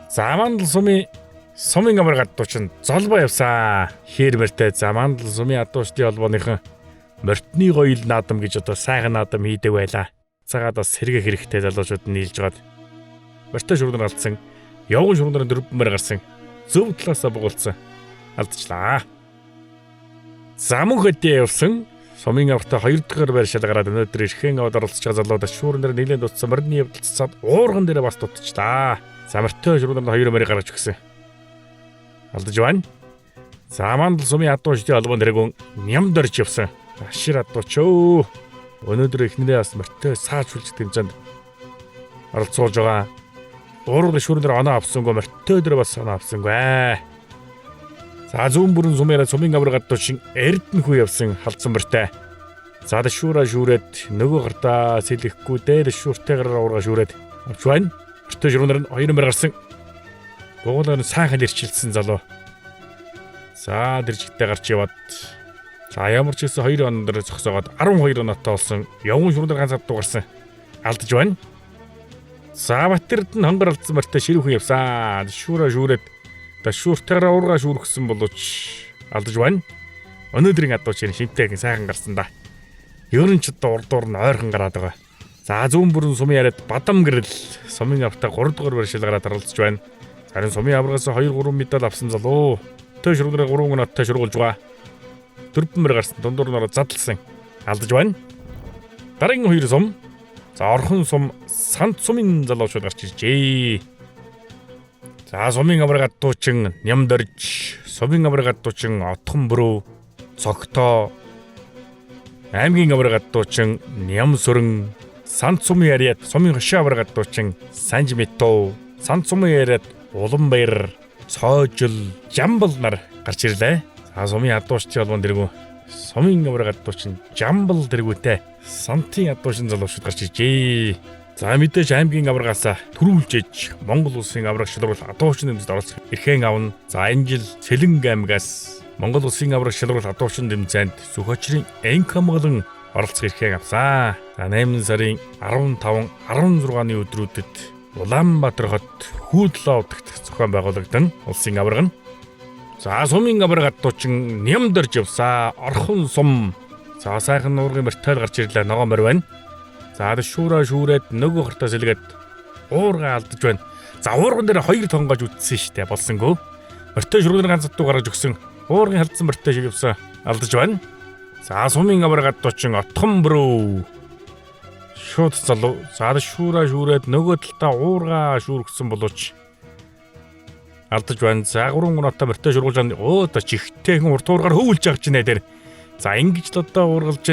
За мандал сумын авраг адуучин Золбоо явсан. Хээрмэртэй за мандал сумын адуучны холбооныхон морьтны гоёл наадам гэж одоо сайхан наадам хийдэг байлаа. Цагаад бас сэргэх хэрэгтэй залуучууд нь нийлж гаад морьтой шүүрнээр алдсан. Явган шүүрнээр 4 мөр гарсан. Зөв талаасаа бугуулсан. Алдчихлаа. За Мөнх Адия явсан. Сумын аврагтаа 2 дугаар байр шалгараад өнөөдөр эрхэн аваад оролцож байгаа залуудаа шүүрнээр нэлээд дутсан. Морьны явдал цацаад уурган дээр бас дутчихлаа. За морьтой шүүрнээр 2 мөр гаргаж өгсөн. Алдаж байна. За мандал сумын адуучны холбоонд тэргүүн Нямдорж явсан. Ашир адуучөө. Өнөөдөр эхнэрээ бас морьтой саажуулж тэмцээнд оролцуулж байгаа. Уурал шүүрнээр оноо авсангүй, морьтой дээр бас оноо авсангүй. За зүүн бүрэн сумын сумын авраг адуучин Эрдэнэхүү явсан халдсан морьтой. За дэшүүрээ шүүрээд нөгөө гартаа сэлэхгүй дээр шүүртэйгээр уургаа шүүрээд авч байна. Морьтой шүүрнээр 2 мөр гарсан. Бугуулаар сайхан ирчилсэн залуу. За дэржигтэй гарч яваад за ямар ч гэсэн 2 оноор зогсоогоод 12 оноотой болсон. Явган шүүрнээр ганц адуу гарсан. Алдаж байна. За Батэрд нь хонгор алдсан морьтой ширүүхэн явсан. Шүүрээ шүүрээд шүүртэйгээр уургаа шүүрхсэн боловч алдаж байна. Өнөөдрийн адуучийн шинтэйг сайхан гарсан да. Ер нь ч одоо урдуур нь ойрхон гараад байгаа. За зүүн бүрэн сумын яриад Бадам гэрэл сумын аврагтаа 3 дугаар байр шалгараад оролцож байна. Харин сумын аврагаас 2-3 медаль авсан залуу. Той шүргэрээ 3 гранаттай шургуулж байгаа. 4 мөр гарсан дундуур нь задлсан. Алдаж байна. Дараагийн 2 сум. За орхон сум Сант сумын залуучууд гарч иржээ. За сумын авраг адуучин Нямдорж, сумын авраг адуучин Отхон Бүрөө, Цогтоо, аймгийн авраг адуучин Нямсүрэн, Сант сумын яриад сумын хошин авраг адуучин Санжмитоо, Сант сумын яриад Уланбаяр, Цоожил, Жамбал нар гарч ирлээ. За сумын адуучдын холбоонд дэргүү Сумын авраг адуучин Жамбал дэргүүтэй Сантын адуучин залуучууд гарч ижээ. За мэдээж аймгийн аврагаас төрүүлжээж Монгол улсын авраг шилрүүл адуучин нэмзэд оролцох эрхэн авна. За энэ жил Сэлэнг аймгаас Монгол улсын авраг шилрүүл адуучин нэмзэнд Сүхбаатарын Энх хамгаалан оролцох эрхээ авсан. За 8 сарын 15, 16-ны өдрүүдэд Улаанбаатар хот Хүйдлөө утагт зохион байгуулагдана улсын авраг нь. За сумын авраг адуучин Нямдарж явсаа Орхон сум. За сайхан нуургын бартайл гарч ирлээ ногоо морь байна. За шүүрээ шүүрээд нөгөө хортоо сэлгээд уурга алдаж байна. За уурган дээр 2 тонгоож үтсэн штэ болсонгүй. Морьтой шүргэн ганц дуу гаргаж өгсөн. Уурган халдсан морьтой шиг явсаа алдаж байна. За сумын авраг адуучин Отхон брөө. Шууд залуу. За шүүрээ шүүрээд нөгөө талдаа уурга шүүргсэн болооч алдаж байна. За 3 өнөөтэй морьтой шүргүүлж оо чихтэй хүн урт уургаар хөвөлж байгаа ч нэ дээр. За ингэж л одоо уургалж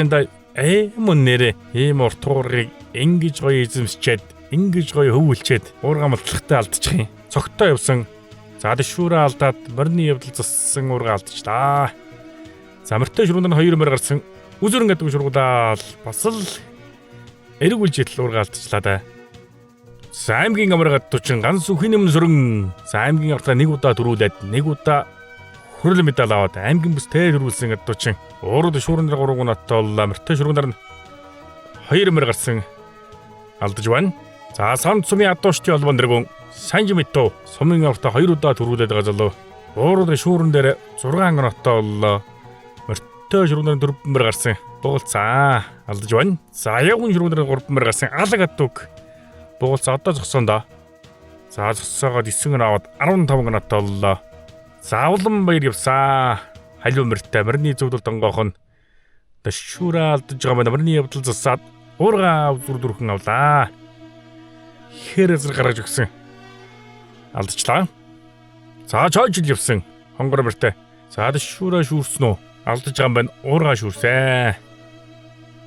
энэ мөн нэрэ ийм урт уургыг ингэж гоё эзэмсчээд ингэж гоё хөвөлчээд уурга малтлахтай алдчих юм. Цогтой явсан. За шүүрээ алдаад морины явдал зассан уурга алдчихлаа. За морьтой шүргэн 2 морь гарсан. Үзүрэн гэдэг шүргуулаад бас л эрг үлжил уурга алдчихлаа да. За аймгийн авраг адуучин ганц үхий нэм сүрэн. За аймгийн аврагтаа 1 удаа төрүүлээд 1 удаа хүрэл медаль аваад аймгийн бүстэй төрүүлсэн адуучин уурууд шүүрэн дээр 3 гунаттай боллоо. Морьтой шүргэнээр 2 морь гарсан алдаж байна. За Самт сумын адуучдын холбоон дэргүүн Санжимитто сумын аврагтаа 2 удаа төрүүлээд байгаа залуу уурууд шүүрэн дээр 6 гунаттай боллоо. Морьтой шүргэнээр 4 морь гарсан буулцаа алдаж байна. За ягуун шүргэнээр 3 морь гарсан алаг адууг буулцаа одоо зогсондоо. За зогсоогоод 9 аваад 15 гунаттай боллоо. За Улаанбаяр явсаа. Халиу мөртэй мөрний зөвдөл донгоох нь шүүрээ алдаж байгаа маань мөрний явдал засаад уурга зүр дүрхэн авлаа. Хэрэг гаргаж өгсөн. Алдчихлаа. За чойжл явсан. Хонгор мөртэй. За шүүрээ шүүрсэн үү? Алдаж байгаа маань уурга шүүрсэн.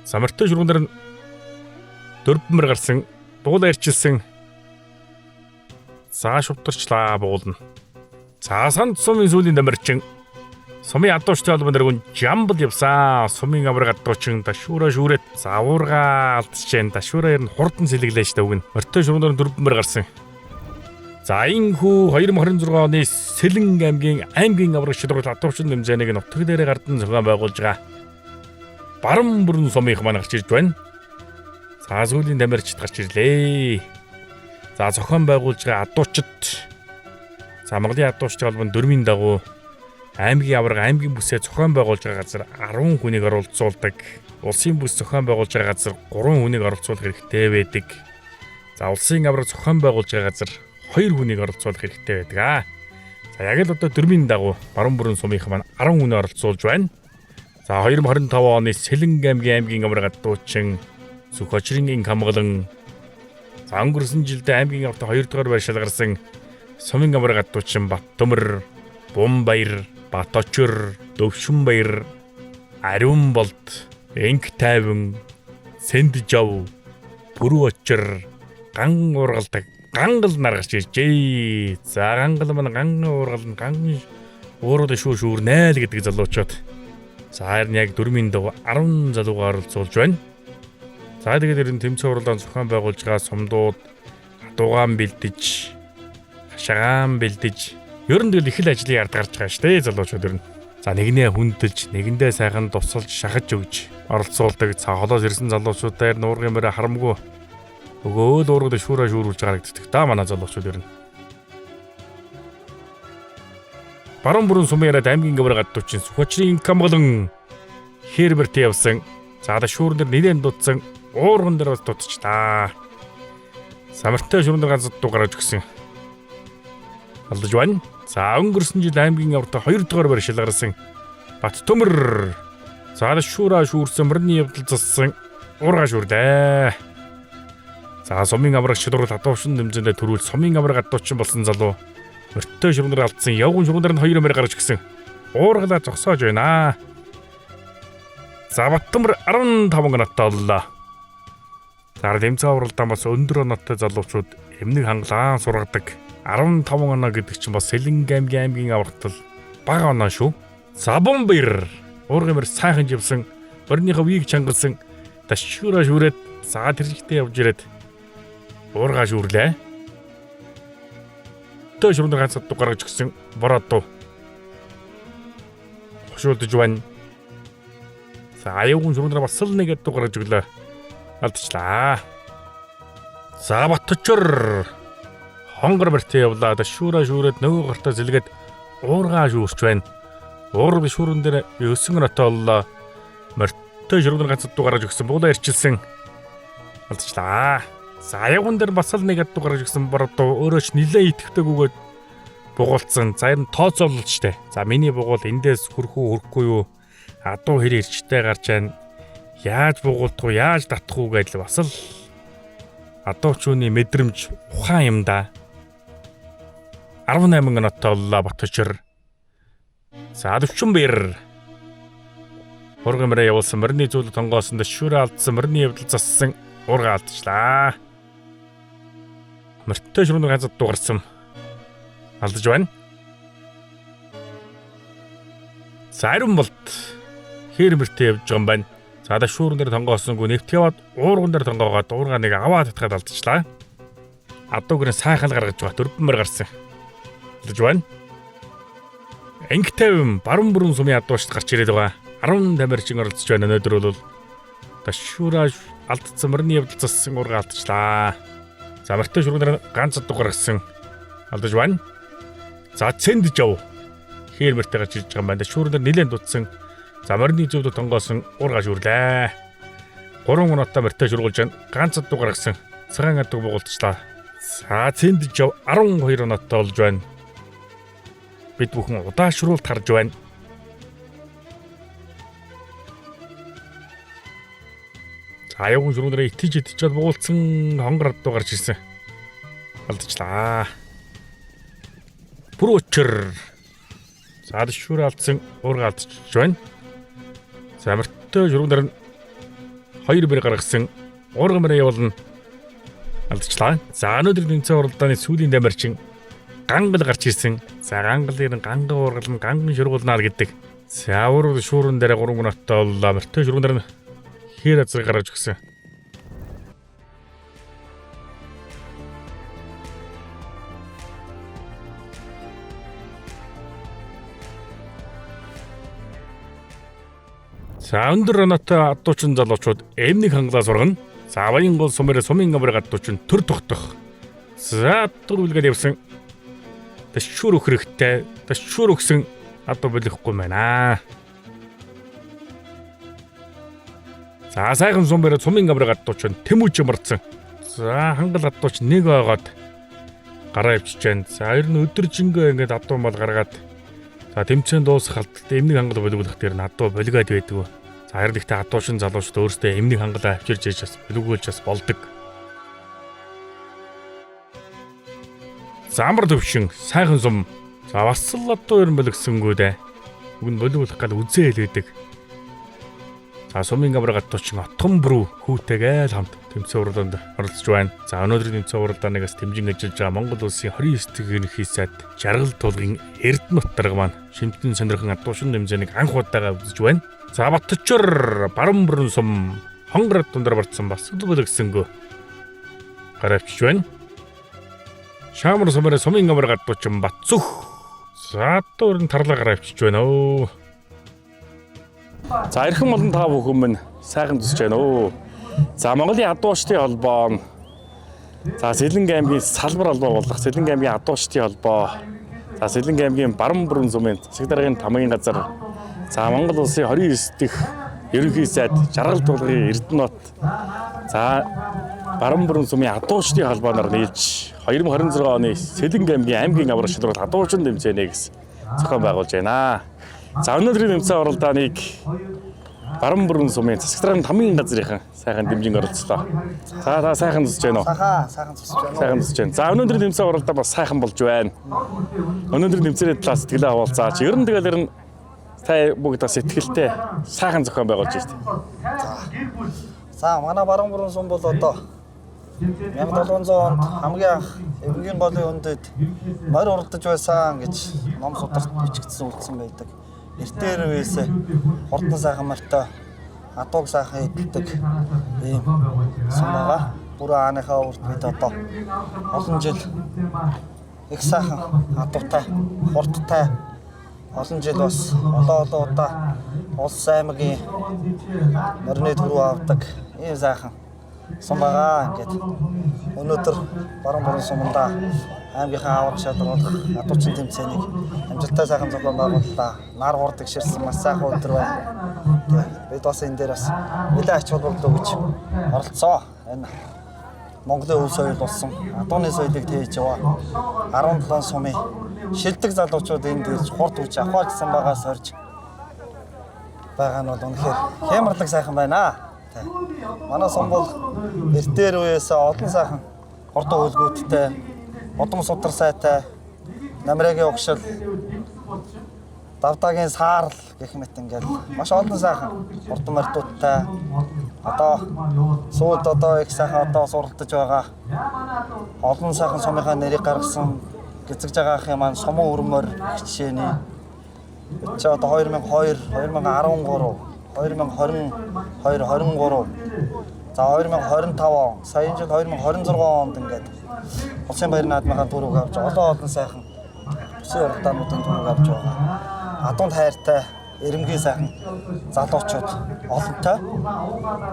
За мөртэй шүргэнээр 4 мөр гарсан. Буулаа ирчилсэн. За шувтарчлаа буулна. За Санд сумын сүүлийн дамирчин сумын адуучдын холбоон дэргүүн Жамбал явсаа. Сумын авраг адуучин шүүрээ шүүрээд за уурга алдчихээн. Шүүрээр нь хурдан сэлгэлээ штэ үг нь. Морьтой шүргэнээр 4 мөр гарсан. За энхүү 2026 оны Сэлэнг аймгийн авраг шилрүүл адуучин нэмзэнийг нутаг дээрээ гардан зохион байгуулж байгаа. Баруун бүрэн сумынх маань гарч ирж байна. За сүүлийн дамирчд гарч ирлээ. За зохион байгуулж байгаа адуучид за Монголын адуучдын холбоон дөрмийн дагуу аймгийн авраг аймгийн бүсээ зохион байгуулж байгаа газар 10 хүнийг оролцуулдаг. Улсын бүс зохион байгуулж байгаа газар 3 хүнийг оролцуулах хэрэгтэй байдаг. За улсын авраг зохион байгуулж байгаа газар 2 хүнийг оролцуулах хэрэгтэй байдаг. За яг л одоо дөрмийн дагуу баруун бүрэн сумынх маань 10 хүнээ оролцуулж байна. За 2025 оны Сэлэнг аймгийн авраг адуучин Сүхбаатарын Энх хамгаалан за өнгөрсөн жилдээ аймгийн аврагт 2 дугаар байр шалгарсан сумын авраг адуучин Баттөмөр, Бумбаяр, Баточор, Дөвшинбаяр, Ариунболд, Энх тайван, Сэнджав, Бүрүочор, Ган уургалдаг гангал наргарч иржээ. За гангал маань ган уургал нь ган уурууд шүүрнэ л гэдэг залуучууд. За харин яг дөрмийн дав 10 залуугаар оролцуулж байна. За тэгээд ерөн тэмцээн уралдаан зохион байгуулж байгаа сумдууд хадуугаан бэлдэж, хашагаан бэлдэж ер нь тэгэл их л ажлын ард гарч байгаа штэ залуучууд ер нь. За нэгнээ хүндэлж, нэгэндээ сайхан тусалж, шахаж өгж оролцуулдаг. За холоос ирсэн залуучуудаар нуургын мөрөө харамгүй өгөөл уургад шүүрээ шүүрүүлж гарагддаг та манай залуучууд ер нь. Баруун бүрэн сумын яриад аймгийн авраг адуучин Сүхбаатарын Энх хамгаалан Хэрберт явсан. За шүүрнэр нэлээд дутсан. Уурган дээр бас дутчихлаа. Самартай шүүрнэр ганц дуу гаргаж өгсөн. Алдаж байна. За өнгөрсөн жил аймгийн аврагт 2 дугаар байр шалгарсан Баттөмөр. За шүүрээ шүүрсэн мөрний явдал зассан. Уурга шүүрлээ. За сумын авраг шилрүүл адуучин нэмзэндээ төрүүл сумын авраг адуучин болсон залуу мөртөө шүргэнээр алдсан явган шүргэнээр нь 2 мөр гарч гисэн. Уургалаа зогсоож байна. За Баттөмөр 15 гоноттой боллоо. За тэмцээн уралдаан бас өндөр оноотой залуучууд эмнэг хангалаан сургадаг. 15 оноо гэдэг чинь бас Сэлэнг аймгийн аврагт бага оноо шүү. За Бумбаяр уургамэр сайхан живсэн, борныхоо вийг чангалсан, ташшуураа шүүрээд цаа тэржигтэй явж ирээд уургаа шүүрлээ. Тэ шүрэн ганц дуу гаргаж гисэн бороо. Хошуулдж байна. За аюун шүрэн бас л нэгэд дуу гаргаж өглөө. Алдчихлаа. За Батчор хонгор бэртээ явлаа. Ташшуураа шүүрээд нөгөө гартаа зэлгээд уургаа шүүрч байна. Уур шүүрэн дээр өсөн нотоллоо. Мөртөө шүрэн ганц дуу гаргаж өгсөн буулаа ирчилсэн. Алдчихлаа. За аюун дээр бас л нэгэд дуу гаргаж өгсөн бороо өөрөө ч нилээ итгэвтэйгүйгээд бугуулсан. За ер нь тооцоолол ч тэ. За миний бугуул эндээс хүрэхгүй юу? Адуу хэр ирчтэй гарч байна. Яаж бугуулдах уу, яаж татах уу гэдэл бас л адуучууны мэдрэмж ухаан юм да. 18 нотоллоо Батчор. За 40 бэр. Ургамраа явуулсан мөрний зүйлд тонгоосон дэшүүрээ алдсан мөрний явдал зассан уурга алдчихлаа. Мөртөө шүрэн ганц дуу гарсан. Алдаж байна. За ариун болт хэр мөртөө явж байгаа юм байна. За дэшүүрэн дээр тонгоосонгүй нэвт яваад уурган дээр тонгоогоод уурга нэг аваад татгаад алдчихлаа. Адуугрын сайхан гаргаж байгаа дөрвөн мөр гарсан. Алдаж байна. Анги 50 баруун бүрэн сумын адуушд гарч ирээд байгаа. 10 тамирчин оролцож байна. Өнөөдөр бол ташшуураа алдсан мөрний явдал зассан уурга алдчихлаа. За мөртөө шүргэнээр ганц дуу гаргасан. Алдаж байна. За цэнд жав. Хэр мөртөө гарч ирж байгаа юм байна. Шүүрнээр нэлээд дутсан. За мөрний зөвд тонгоосон уурга шүүрлээ. 3 минутаа мөртөө шүргүүлж байна. Ганц дуу гаргасан. Цагаан адуу бугуулчихлаа. За цэнд жав 12 минутаа болж байна. Бид бүхэн удаашруулт харж байна. За аюун шүргэнээр итэж чад бугуулсан хонгор дуу гарч ирсэн. Алдчихлаа. Бүрөчр. За дэшүүрээ алдсан уурга алдчихж байна. За мөртөө шүргэнээр 2 бэр гаргасан уургамраа явуулна. Алдчихлаа. За өнөөдөр тэмцээн уралдааны сүүлийн дамирчин гангал гарч ирсэн. За гангалын ганган уургал нь ганган шүргүүлнаа гэдэг. За уурга шүүрэн дээр 3 минутаа боллоо. Мөртөө шүргэнээр хэр азар гаргаж өгсөн. За өндөр оноотой адуучин залуучууд эмнэг хангалаас ургана. За баян гол сумаар сумын гамбар адуучин төр тогтох. За дөрвөлгээд явсан. Ташшуур өхрөхтэй, ташшуур өгсөн адуу болихгүй байна. За сайхан сумаар сумын гамбар адуучин тэмүүж морцсон. За хангал адууч нэг ойгоод гараа ивчиж байна. За ер нь өдөржингөө ингээд адуу мал гаргаад за тэмцээн дуусах алдалт эмнэг хангал болиулах дээр нь адуу болигод байдаг. За харин ихтэй адуушин залуучууд өөрсдөө эмнэг хангалаа авчирж яж бас болигуулж бас болдог. За амар төвшин сайхан сум. За бас л адуу ер нь болигсонгүй дээ. Уг нь болиулах гал үзээ хэлээдэг. За сумын гамбар адуучин отгон бүрүү хүүтэйгээ л хамт тэмцээн уралдаанд оролцож байна. За өнөөдрийн тэмцээн уралдаанаас дэмжин ажиллаж байгаа Монгол улсын 29 дэх ерөнхий сайд жаргал тулгын Эрдэнэт дарга маань шимтэн сонирхон адуушин тэмцээнийг анх удаага үзэж байна. За Батчор баруун бүрэн сум хонгор дундаар барцсан бас л болигсонгүй. Гараа авчиж байна. Шаамар сумаар сумын гамбар адуучин Батцөх. За дөрөн тарлаа гараа авчиж байна өө. За эрхэм болон та бүхэн минь сайхан зүсэж байна өө. За Монголын адуучдын холбоо. За Сэлэнг аймгийн салбар албаа болох Сэлэнг аймгийн адуучдын холбоо. За Сэлэнг аймгийн баруун бүрэн сумын засаг даргын тамгын газар. За Монгол улсын 29 дэх ерөнхий сайд жаргал тулгын Эрдэнэт. За баруун бүрэн сумын адуучдын холбооноор нийлж 2026 оны Сэлэнг аймгийн аймгийн аврах шилрүүл адуучин тэмцээнийг зохион байгуулж байна. За өнөөдрийн тэмцээн уралдааныг баруун бүрэн сумын засаг даргын тамгын газрынхан сайхан дэмжин оролцлоо. За сайхан зүсэж байна уу? Сайхан зүсэж байна. Сайхан зүсэж байна. За өнөөдрийн тэмцээн уралдаан бас сайхан болж байна. Өнөөдрийн тэмцээний талаас сэтгэлээ хаваалцаач. Ер нь тэгэл та бүгд бас сэтгэлтэй сайхан зохион байгуулж байна. За манай баруун бүрэн сум бол одоо 1700 онд хамгийн анх Эвенгийн голын өндөд морь уралдаж байсан гэж ном сударт бичигдсэн үлдсэн байдаг. эртээр үеэс хурдан сайхан морьтой адууг сайхан иддэг ийм сан байгаа. Бүрэн ааныхаа урд бид одоо олон жил их сайхан адуутай, хурдтай олон жил бас олон удаа улс аймгийн морины төрөө авдаг ийм сайхан сан байгаа. Ингээд өнөөдөр баруун бүрэн суманда аймгийнхаа аврах шалгаруулах адуучин тэмцээнийг амжилттай сайхан зохион байгууллаа. Нар хурд гişирсэн маш сайхан өдөр байна. Бид бас энэ дээр бас нэлээд ач холбогдол өгч оролцоо. Энэ Монголын өв соёл болсон адууны соёлыг тээж яваа 17 сумын шилдэг залуучууд энд ирж хурд үуч авах гэсэн байгаа сорж байгаа нь бол үнэхээр хямралаг сайхан байна. Манай сум бол эртээр үеэс олон сайхан хурдан хөлгүүдтэй, удам судар сайтай, намраагийн угшил, давдагийн саарл гэх мэт ингээл маш олон сайхан хурдан морьтуудтай одоо сүүлд одоо их сайхан одоо суралдаж байгаа олон сайхан сумынхаа нэрийг гаргасан гэцэж байгаа ах юм сумын өрмөр хичээний чи одоо 2002, 2013, 2022, 23 за 2025 он саяын жил 2026 онд ингээд улсын баяр наадмынхаа төрөг авч олон сайхан бүсийн уралдаануудын төрөг авч байгаа. Адуунд хайртай эрэмгийн сайхан залуучууд олонтой.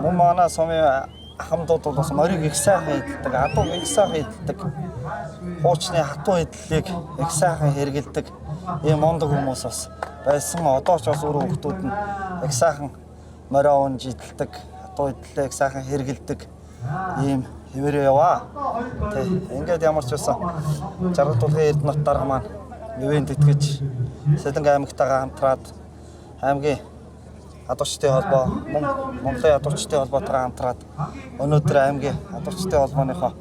Мөн манай сумын ахмадууд бол бас морийг их сайхан эдэлдэг, адууг их сайхан эдэлдэг. Хуучны хатуу эдлэлийг их сайхан хэрэгэлдэг. Ийм мундаг хүмүүс бас байсан. Одоо ч бас өөр хүмүүсд нь их сайхан морио унж эдэлдэг, хатуу эдлэлээ их сайхан хэрэгэлдэг. Ийм хэвээрээ яваа. Тэг. Ингээд ямар ч байсан жаргал тулгын эрдэнэт дарга маань ивент итгэж Сэлэнг аймагтайгаа хамтраад аймгийн адуучдын холбоо, Монголын адуучдын холбоотойгоо хамтраад өнөөдөр аймгийн адуучдын холбооныхоо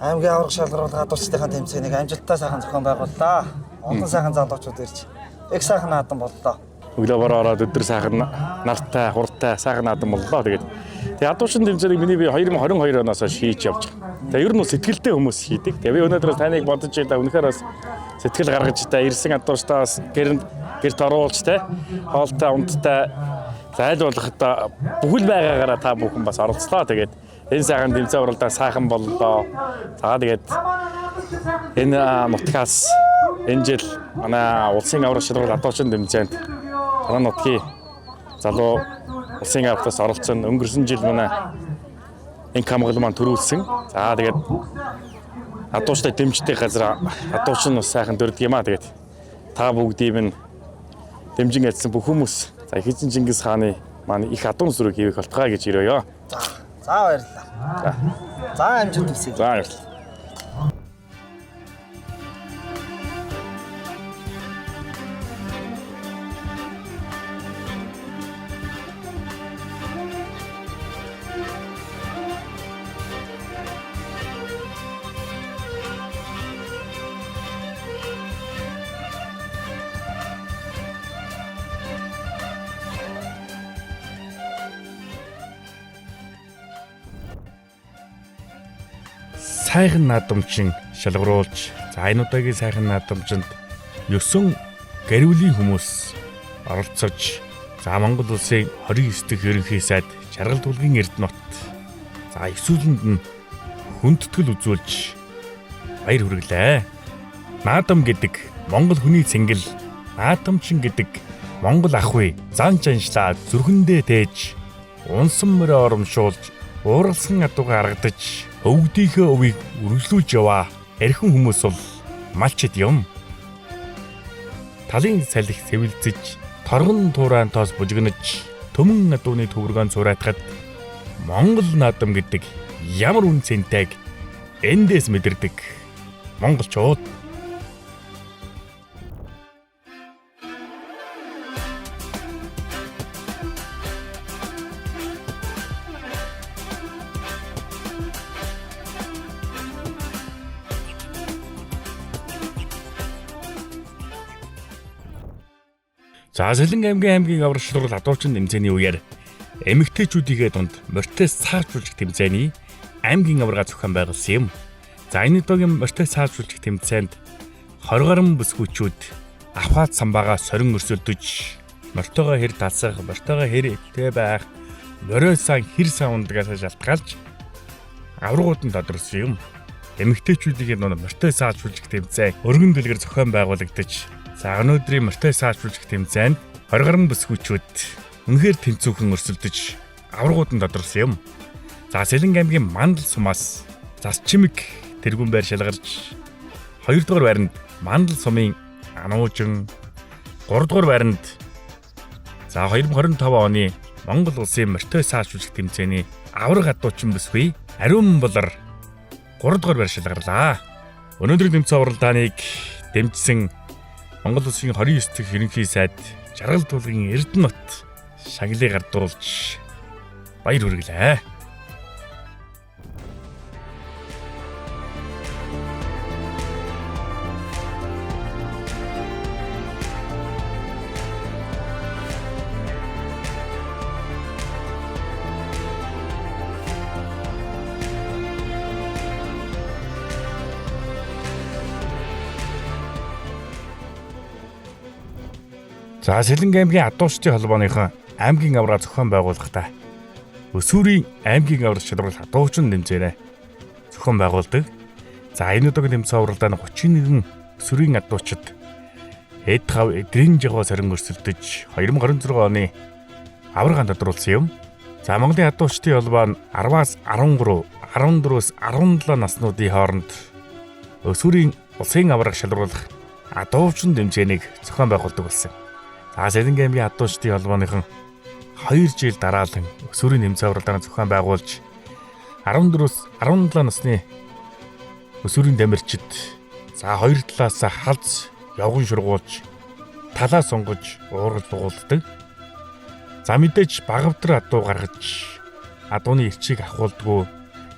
аймгийн аврах шалгаруулах адуучдынхаа тэмцээнийг амжилттай сайхан зохион байгууллаа. Олон сайхан залуучууд ирж их сайхан наадам боллоо. Өглөө бороо ороод өдөр сайхан нартай, хурдтай сайхан наадам боллоо. Тэгээд адуучин тэмцээнийг миний би 2022 оноос хийж явж байгаа. Тэгээд ер нь сэтгэлтэй хүмүүс хийдэг. Тэгээд би өнөөдөр таныг бодож байлаа. Үнэхээр бас сэтгэл гаргаж та ирсэн адуучтаас гэрт оруулж та хоолтой ундтай зайлуулахад бүхэл байгаагаараа та бүхэн бас оролцлоо. Тэгээд энэ сайхан тэмцээн уралдаан сайхан боллоо. За тэгээд энэ нутгаас энэ жил манай улсын аврах шалгаруулах адуучин тэмцээнд манай нутгийн залуу улсын аврагтаас оролцсон. Өнгөрсөн жил манай энэ камгал маань төрүүлсэн. За тэгээд адуучтай дэмждэг газар адуучин бас сайхан дөрдөг юм аа. Тэгээд та бүгдийг нь дэмжин ядсан бүх хүмүүс за Хэзэн Чингис хааны маань их адуун сүрэг хийх болтгоо гэж ирөөё. За баярлалаа. За амжилт хүсье. За баярлалаа. Сайхан наадамчин шалгаруулж, за энэ удаагийн сайхан наадамчинд 9 гэрүүлийн хүмүүс оролцож, за Монгол улсын 29 дахь ерөнхий сайд Жаргал тулгын Эрдэнэт за эсүүлэнд нь хүндэтгэл үзүүлж баяр хүргэлээ. Наадам гэдэг Монгол хүний цэнгэл, наадамчин гэдэг Монгол ахуй зан жаншлаа зүрхэндээ тээж, унсан мөрөө оромшуулж, ууралсан адуугаа аргадаж өвгдийнхөө өвийг үргэлжлүүлж яваа эрхэн хүмүүс бол малчид юм. Талын салхи сэвэлзэж, торгон туурайн тоос бужигнаж, төмөн адууны төвөргөөн цураатахад Монгол наадам гэдэг ямар үн цэнтэйг эндээс мэдэрдэг монголчууд. За Сэлэнг аймгийн аврах шалгаруулах адуучин тэмцээний үеэр эмэгтэйчүүдийнхээ дунд морьтоос цаашруулах тэмцээний аймгийн аварга зохион байгуулсан юм. За энэ удаагийн морьтоос цаашруулах тэмцээнд 20 гаруй бүсгүүчүүд Авхаад самбаага сорин өрсөлдөж, мортойгоо хэр тасах, мортойгоо хэр иттэй байх, мориосан хэр сан ундагаас шалтгаалж аврагууд нь тодорсон юм. Эмэгтэйчүүдийн мортой саажруулах тэмцээн өргөн дэлгэр зохион байгуулагдаж, за өнөөдрийн мортой саажруулах тэмцээнд 20 гаруй бүсгүйчүүд үнэхээр тэнцүүхэн өрсөлдөж аврагууд нь тодорсон юм. За Сэлэнг аймгийн Мандал сумаас Засчимэг тэргүүн байр шалгарч 2 дугаар байранд Мандал сумын Ануужин, 3 дугаар байранд за 2025 оны Монгол улсын мортой саажруулах тэмцээний авраг адуучин бүсгүй Ариун Болор 3 дугаар байр шалгарлаа. Өнөөдрийн тэмцээн уралдааныг дэмжсэн Монгол улсын 29 дахь ерөнхий сайд Жаргал тулгын Эрдэнэт шагналыг гардуулж баяр хүргэлээ. За Сэлэнг аймгийн адуучдын холбооныхон аймгийн авраг зохион байгуулахдаа өсвөрийн аймгийн авраг шалрал адуучин тэмцээрээ зохион байгуулдаг. За энэ удаагийн тэмцээн уралдааны 31 өсвөрийн адуучид эд хав эдрийн жагоо сарин өрсөлдөж 2026 оны авраг тодруулсан юм. За Монголын адуучдын холбоо нь 10-аас 13, 14-өөс 17 наснуудын хооронд өсвөрийн улсын авраг шалруулах адуучин тэмцээнийг зохион байгуулдаг болсон. За Сэлэнг аймгийн адуучдын холбооныхон 2 жил дараалан өсвөрийн тэмцээн уралдааны зохион байгуулж 14-өөс 17 насны өсвөрийн дамирчид за хоёр талаас халз явган шургуулж талаа сонгож уургаж дугуулдаг. За мэдээж багавдар адуу гаргаж адууны эрчийг ахуулдаггүй.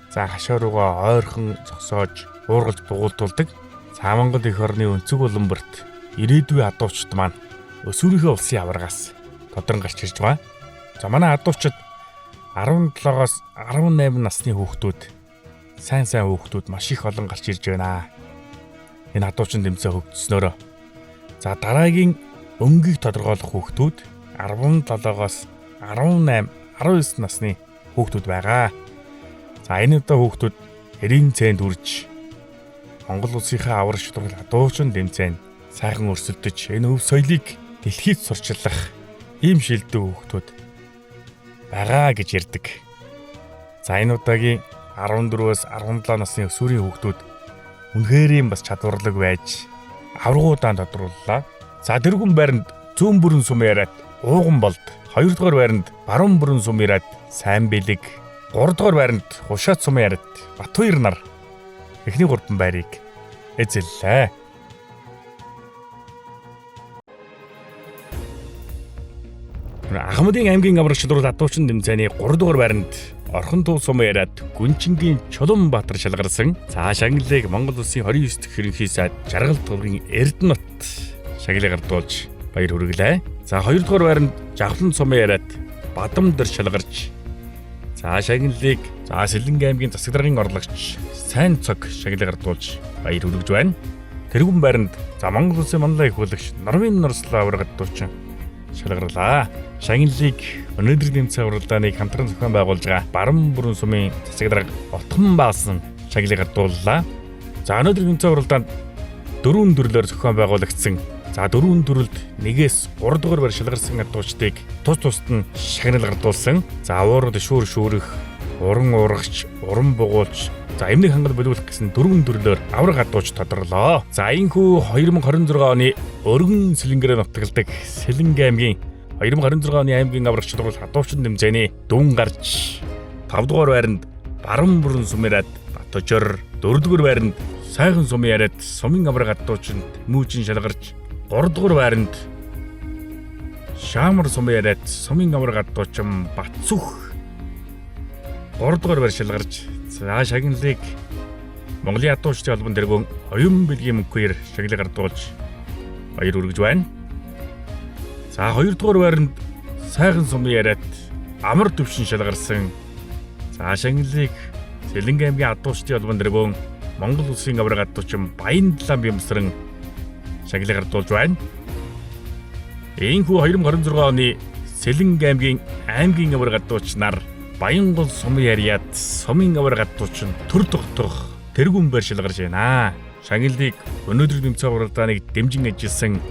За хашаа руугаа ойрхон зогсоож уургалж дугуулдулдаг. За Монгол эх орны өнцөг уламбарт ирээдүйн адуучид маань өсвөрийнхөө улсын аврагаас тодрон гарч ирж байгаа. За манай адуучид 17-оос 18 насны хүүхдүүд сайн хүүхдүүд маш их олон гарч ирж байна. Энэ адуучин тэмцээн хөгжснөөрөө за дараагийн өнгийг тодорхойлох хүүхдүүд 17-оос 18, 19 насны хүүхдүүд байгаа. За энэ удаа хүүхдүүд эрийн цэнд хүрж Монгол улсынхаа авраг шалрал адуучин тэмцээнд сайхан өрсөлдөж энэ өв соёлыг дэлхийд сурчлах ийм шилдэг хүүхдүүд байгаа гэж ярьдаг. За энэ удаагийн 14-өөс 17 насны өсвөрийн хүүхдүүд үнэхээр бас чадварлаг байж аврагуудаа тодрууллаа. За тэргүүн байранд зүүн бүрэн сум яриад ууган болд, 2 дугаар байранд баруун бүрэн сум яриад сайн бэлэг, 3 дугаар байранд хушаат сум яриад Батбаяр нар эхний 3 байрыг эзэллээ. Ахмадын аймгийн авраг шалрал адуучин тэмцээний 3 дугаар байранд Орхон туул сум яриад Гүнчингийн Чулуунбаатар шалгарсан. За шагналыг Монгол улсын 29 дахь ерөнхий сайд Жаргал тулгын Эрдэнэт шагналыг гардуулж баяр хүргэлээ. За 2 дугаар байранд Жавхлан сум яриад Бадамдар шалгарч за шагналыг за Сэлэнг аймгийн засаг даргын орлогч Сайн цог шагналыг гардуулж баяр хүргэж байна. Тэргүүн байранд за Монгол улсын манлай их хөөгч Норвын Норслоо авраг адуучин шалгарлаа. Шагналыг өнөөдрийн тэмцээн уралдааныг хамтран зохион байгуулж байгаа баруун бүрэн сумын засаг дарга Отхон Баасан шагналыг гардууллаа. За өнөөдрийн тэмцээн уралдаанд 4 төрлөөр зохион байгуулагдсан. За 4 төрөлд 1-ээс 3 дугаар байр шалгарсан адуучдыг тус тусад нь шагнал гардуулсан. За уурал шүүрэх, уран уургач, уран бугуулч, за эмнэг хангал болиулах гэсэн 4 төрлөөр авраг адууч тодорлоо. За энэхүү 2026 оны өргөн сэлэнгээрээ нутагладаг Сэлэнг аймгийн 2026 оны аймгийн авраг шалрал адуучин тэмцээний дүн гарч 5 дугаар байранд баруун бүрэн сум яриад Батожор, 4 дугаар байранд сайхан сум яриад сумын авраг адуучин Тэмүүжин шалгарч 3 дугаар байранд Шаамар сум яриад сумын авраг адуучин Батсүх 3 дугаар байр шалгарч за шагналыг Монголын адуучдын холбоон тэргүүн оюун бэлгийн мөнхөөр шагналыг гардуулж баяр хүргэж байна. За 2 дугаар байранд сайхан сум яриад амар төвшин шалгарсан. За шагналыг Сэлэнг аймгийн адуучдын холбоон тэргүүн Монгол улсын авраг адуучин Баян Далайн Бямсран шагналыг гардуулж байна. Энэхүү 2026 оны Сэлэнг аймгийн авар гадууч нар Баянгол сумын яриад сумын авар гадууч нь төр тогтох тэргүүн байр шалгарч байна. Шагналыг өнөөдрийн тэмцээн уралдааныг дэмжин ажилласан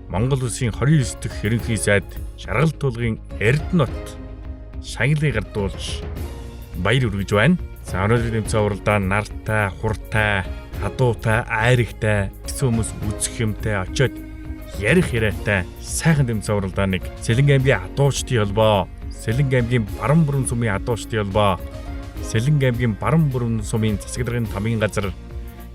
Монгол Улсын 29 дахь ерөнхий сайд Шаргал туулгын Эрдэнэт шагналыг гардуулж баяр хүргэж байна. За өнөөдрийн тэмцээн уралдаан нартай, хуртай, хадуутай, айрагтай гэсэн хүмүүс үзэх юмтай очиод ярих яриатай сайхан тэмцээн уралдааныг Сэлэнг аймгийн адуучдын холбоо, Сэлэнг аймгийн баруун бүрэн сумын адуучдын холбоо, Сэлэнг аймгийн баруун бүрэн сумын засаглагын тамгийн газар,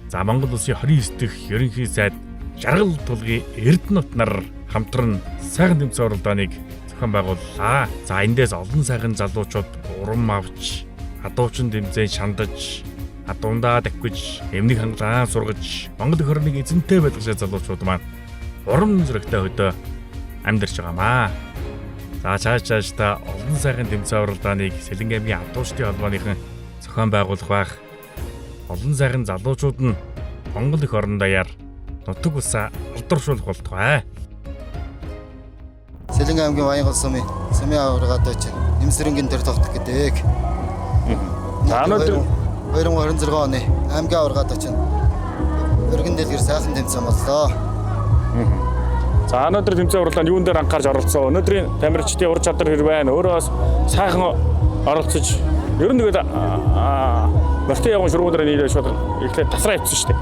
за Монгол Улсын 29 дахь ерөнхий сайд Жаргал тулгын Эрдэнэт нар хамтран сайхан тэмцээн уралдааныг зохион байгууллаа. За эндээс олон сайхан залуучууд урам авч, адуучин тэмцээн шандаж, адуундаа давхиж, эмнэг хангалаан сургаж, Монгол эх орныг эзэнтэй байлгаж залуучууд маань урам зоригтой хөдөө амьдарч байгаамаа. За цаашдаа олон сайхан тэмцээн уралдааныг Сэлэнг аймгийн адуучдын холбооныхан зохион байгуулах байх. Олон сайхан залуучууд нь Монгол эх орон даяар нутаг усаа алдаршуулах болтугай. Сэлэнг аймгийн Баянгол сумын авар гадууч Нэмсрэнгийн төр тогтох гэдэг. За өнөөдөр 2026 оны аймгийн авар гадууч нь өргөн дэлгэр сайхан тэмцээн боллоо. За өнөөдөр тэмцээн уралдаанд юун дээр анхаарч оролцсон? Өнөөдрийн тамирчдын ур чадвар хэр байна? Өөрөө бас сайхан оролцож ер нь тэгээд мөртөө явган шургуулаараа нийлээ шууд эхлээд тасраа явуулсан шүү дээ.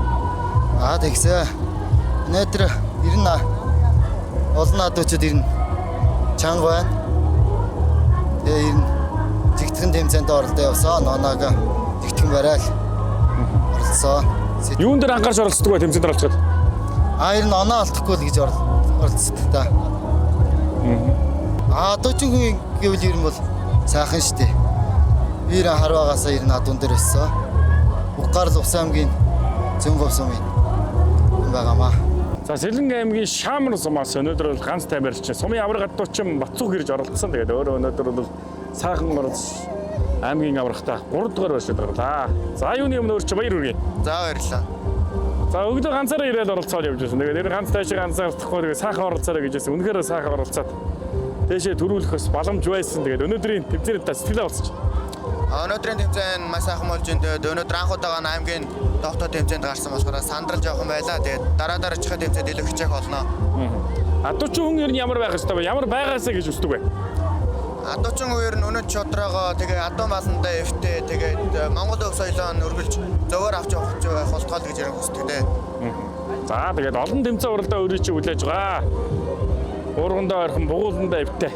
Тэгсээ. Өнөөдөр ер нь олон адуучид ер нь чанга байна. Тэгээ ер нь жигтгэн тэмцээнд оролдоо явсан. Ноноог жигтгэн барайл оролцсон. Юун дээр анхаарч оролцдог вэ тэмцээнд оролцоход? Ер нь оноо алдахгүй л гэж оролцдог та. Адуучин хүн гэвэл ер нь бол сайхан шүү дээ. Би ер нь харваагаасаа ер нь адуун дээр өссөн. Уггарл Ус аймгийн Зөнгов сумын байгаамаа. За Сэлэнг аймгийн Шаамар сумаас өнөөдөр бол ганц тамирчин сумын авар гадуучин Бацуух ирж оролцсон. Тэгээд өөрөө өнөөдөр бол сайхан оролцож аймгийн аврагтаа 3 дугаар байшид орлаа. За юуны өмнө өөр чи баяр хүргэе. За баярлалаа. За өгдөө ганцаараа ирээд оролцоод явж байсан. Тэгээд ганц таашаа ганцаардахгүй тэгээд сайхан оролцоорой гэж хэлсэн. Үнэхээр сайхан оролцоод дэшээ төрүүлэх бас боломж байсан. Тэгээд өнөөдрийн тэмцээнд та сэтгэлээ болцож. Өнөөдрийн тэмцээн маш сайхан болж байна. Тэгээд өнөөдөр анх удаага аймгийн тогтоо тэмцээнд гарсан болохоор сандрал жоохон байлаа. Тэгээд дараа чихээ тэмцээнд илүү хичээх болно. Адуучин хүн ер нь ямар байх ёстой вэ? Ямар байгаасаа гэж үздэг вэ? Адуучин үеэр нь өнөд шодрогоо тэгээ адуун баландаа эвтэй тэгээд Монгол өв соёлоо өргөлж зөвөр авч явах болтгол гэж ярих хүсдэг дээ. За тэгээд олон тэмцээн уралдаа өөрөө чи хүлээж байгаа. Уургандаа ойрхон бугууландаа эвтэй.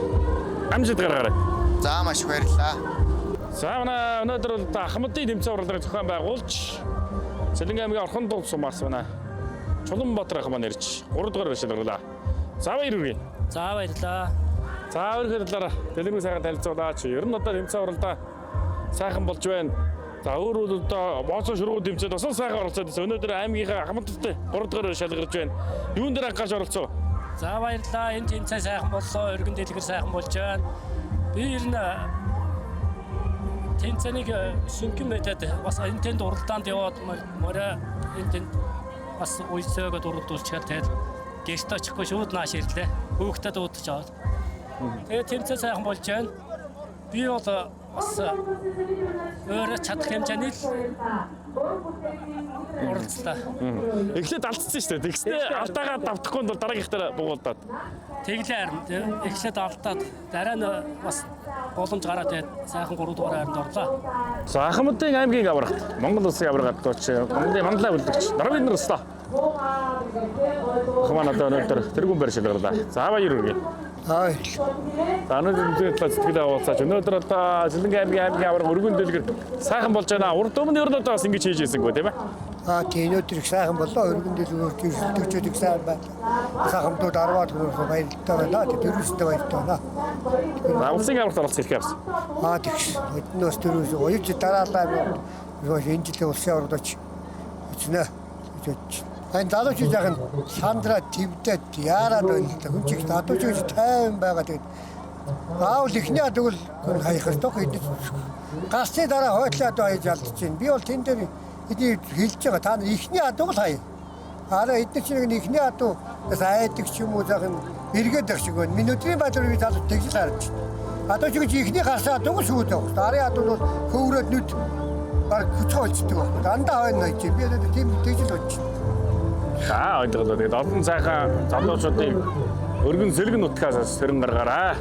Амжилт гаргаарай. За маш их баярлалаа. За өнөөдөр бол Ахмадын тэмцээн уралдааны зохион байгуулж Сэлэнг аймгийн Орхон дуу сумаас Чулуунбаатар ах маань ирж 3 дугаар байшид орлоо. За баяр хүргэе. За баярлалаа. За өөрөөр хэлбэл дэлгэрэнгүй сайхан танилцуулаач. Ер нь одоо тэмцээн уралдаа сайхан болж байна. За өөрөө одоо Монцоо шургуул тэмцээнд бас сайхан оролцоод байсан. Өнөөдөр аймгийнхаа Ахмадтай 3 дугаар шалгарч байна. Юун дээр анхаарч оролцов? За баярлалаа. Энэ тэмцээн сайхан боллоо. Өргөн дэлгэр сайхан болж байна. Би ер нь тэмцээнийг шингэн мэдээд бас энэ тэнд уралдаанд яваад морой энэ тэнд бас уйсаага дурдуулчихад тэгээд гэрт очихгүй шууд нааш ирлээ. Хүүхдэд уудаж аваад. Тэгээд тэмцээн сайхан болж байна. Би бол бас өөрөө чадах хэмжээний л уралцлаа. Эхлээд алдсан шүү дээ. Тэгснээ алдаагаа давтахгүй бол дараагийнхтаа буугалдаад. Тэглээ харин эхлээд алдаад дараа нь бас боломж гараад тэгээд сайхан 3 дугаар хайранд орлоо. За Ахмадын аймгийн аврагт Монгол Улсын аврагт дууч Монголын манлай бүлдэгч Дарвин Рустаа. Хэмээн одоо өнөөдөр тэргүүн байр шалгарлаа. За баяр хүргэе. За өнөөдөр сэтгэлээ уулзаач. Өнөөдөр одоо Сэлэнг аймгийн авраг өргөн дэлгэр сайхан болж байна. Урд өмнө ер нь одоо бас ингэж хийж ирсэнгүй тийм ээ. Тийм өнөөдөр их сайхан боллоо. Өргөн дэлгүүр төрөлтөгчд их сайхан байна. Сайхамдууд 10-аад хүрэх баяртай байна. Төрөөстэй баяртай байна. За улсын аврагт оролцох хэрэг явсан. Тэгш. Өднөөс төрөөс оюуч дараалаа энэ жилийн улсын аврагт очиж үзнэ. Энэ залуучууд яг нь сандра твдэд яарад байна. Хүн чиг залуучууд тайван байгаа. Тэгээд аавал ихний тэгвэл хаях ёстой гэдэг. Гасны дараа хойтлоод байж алдчихээн. Би бол тэн дээр энийг хэлж байгаа. Та нар ихний адуул хаяа. Араа эдгээр чинь ихний адуу айдаг ч юм уу зах юм эргээд байх шиг байна. Минутрийн бадрыг залуу тэгж харж байна. Адуу ч гэж ихний гарсаа дуг шүүд явах. Арын адуу бол хөврөөд нүд баг хөцөөлцдөг байна. Дандаа хойно гэж би одоо тийм тэгж л бодчих. За ойлголоо. Тэгээд олон сайхан залуучуудыг өргөн сэлгэн нутгаас сэрэн гаргаараа.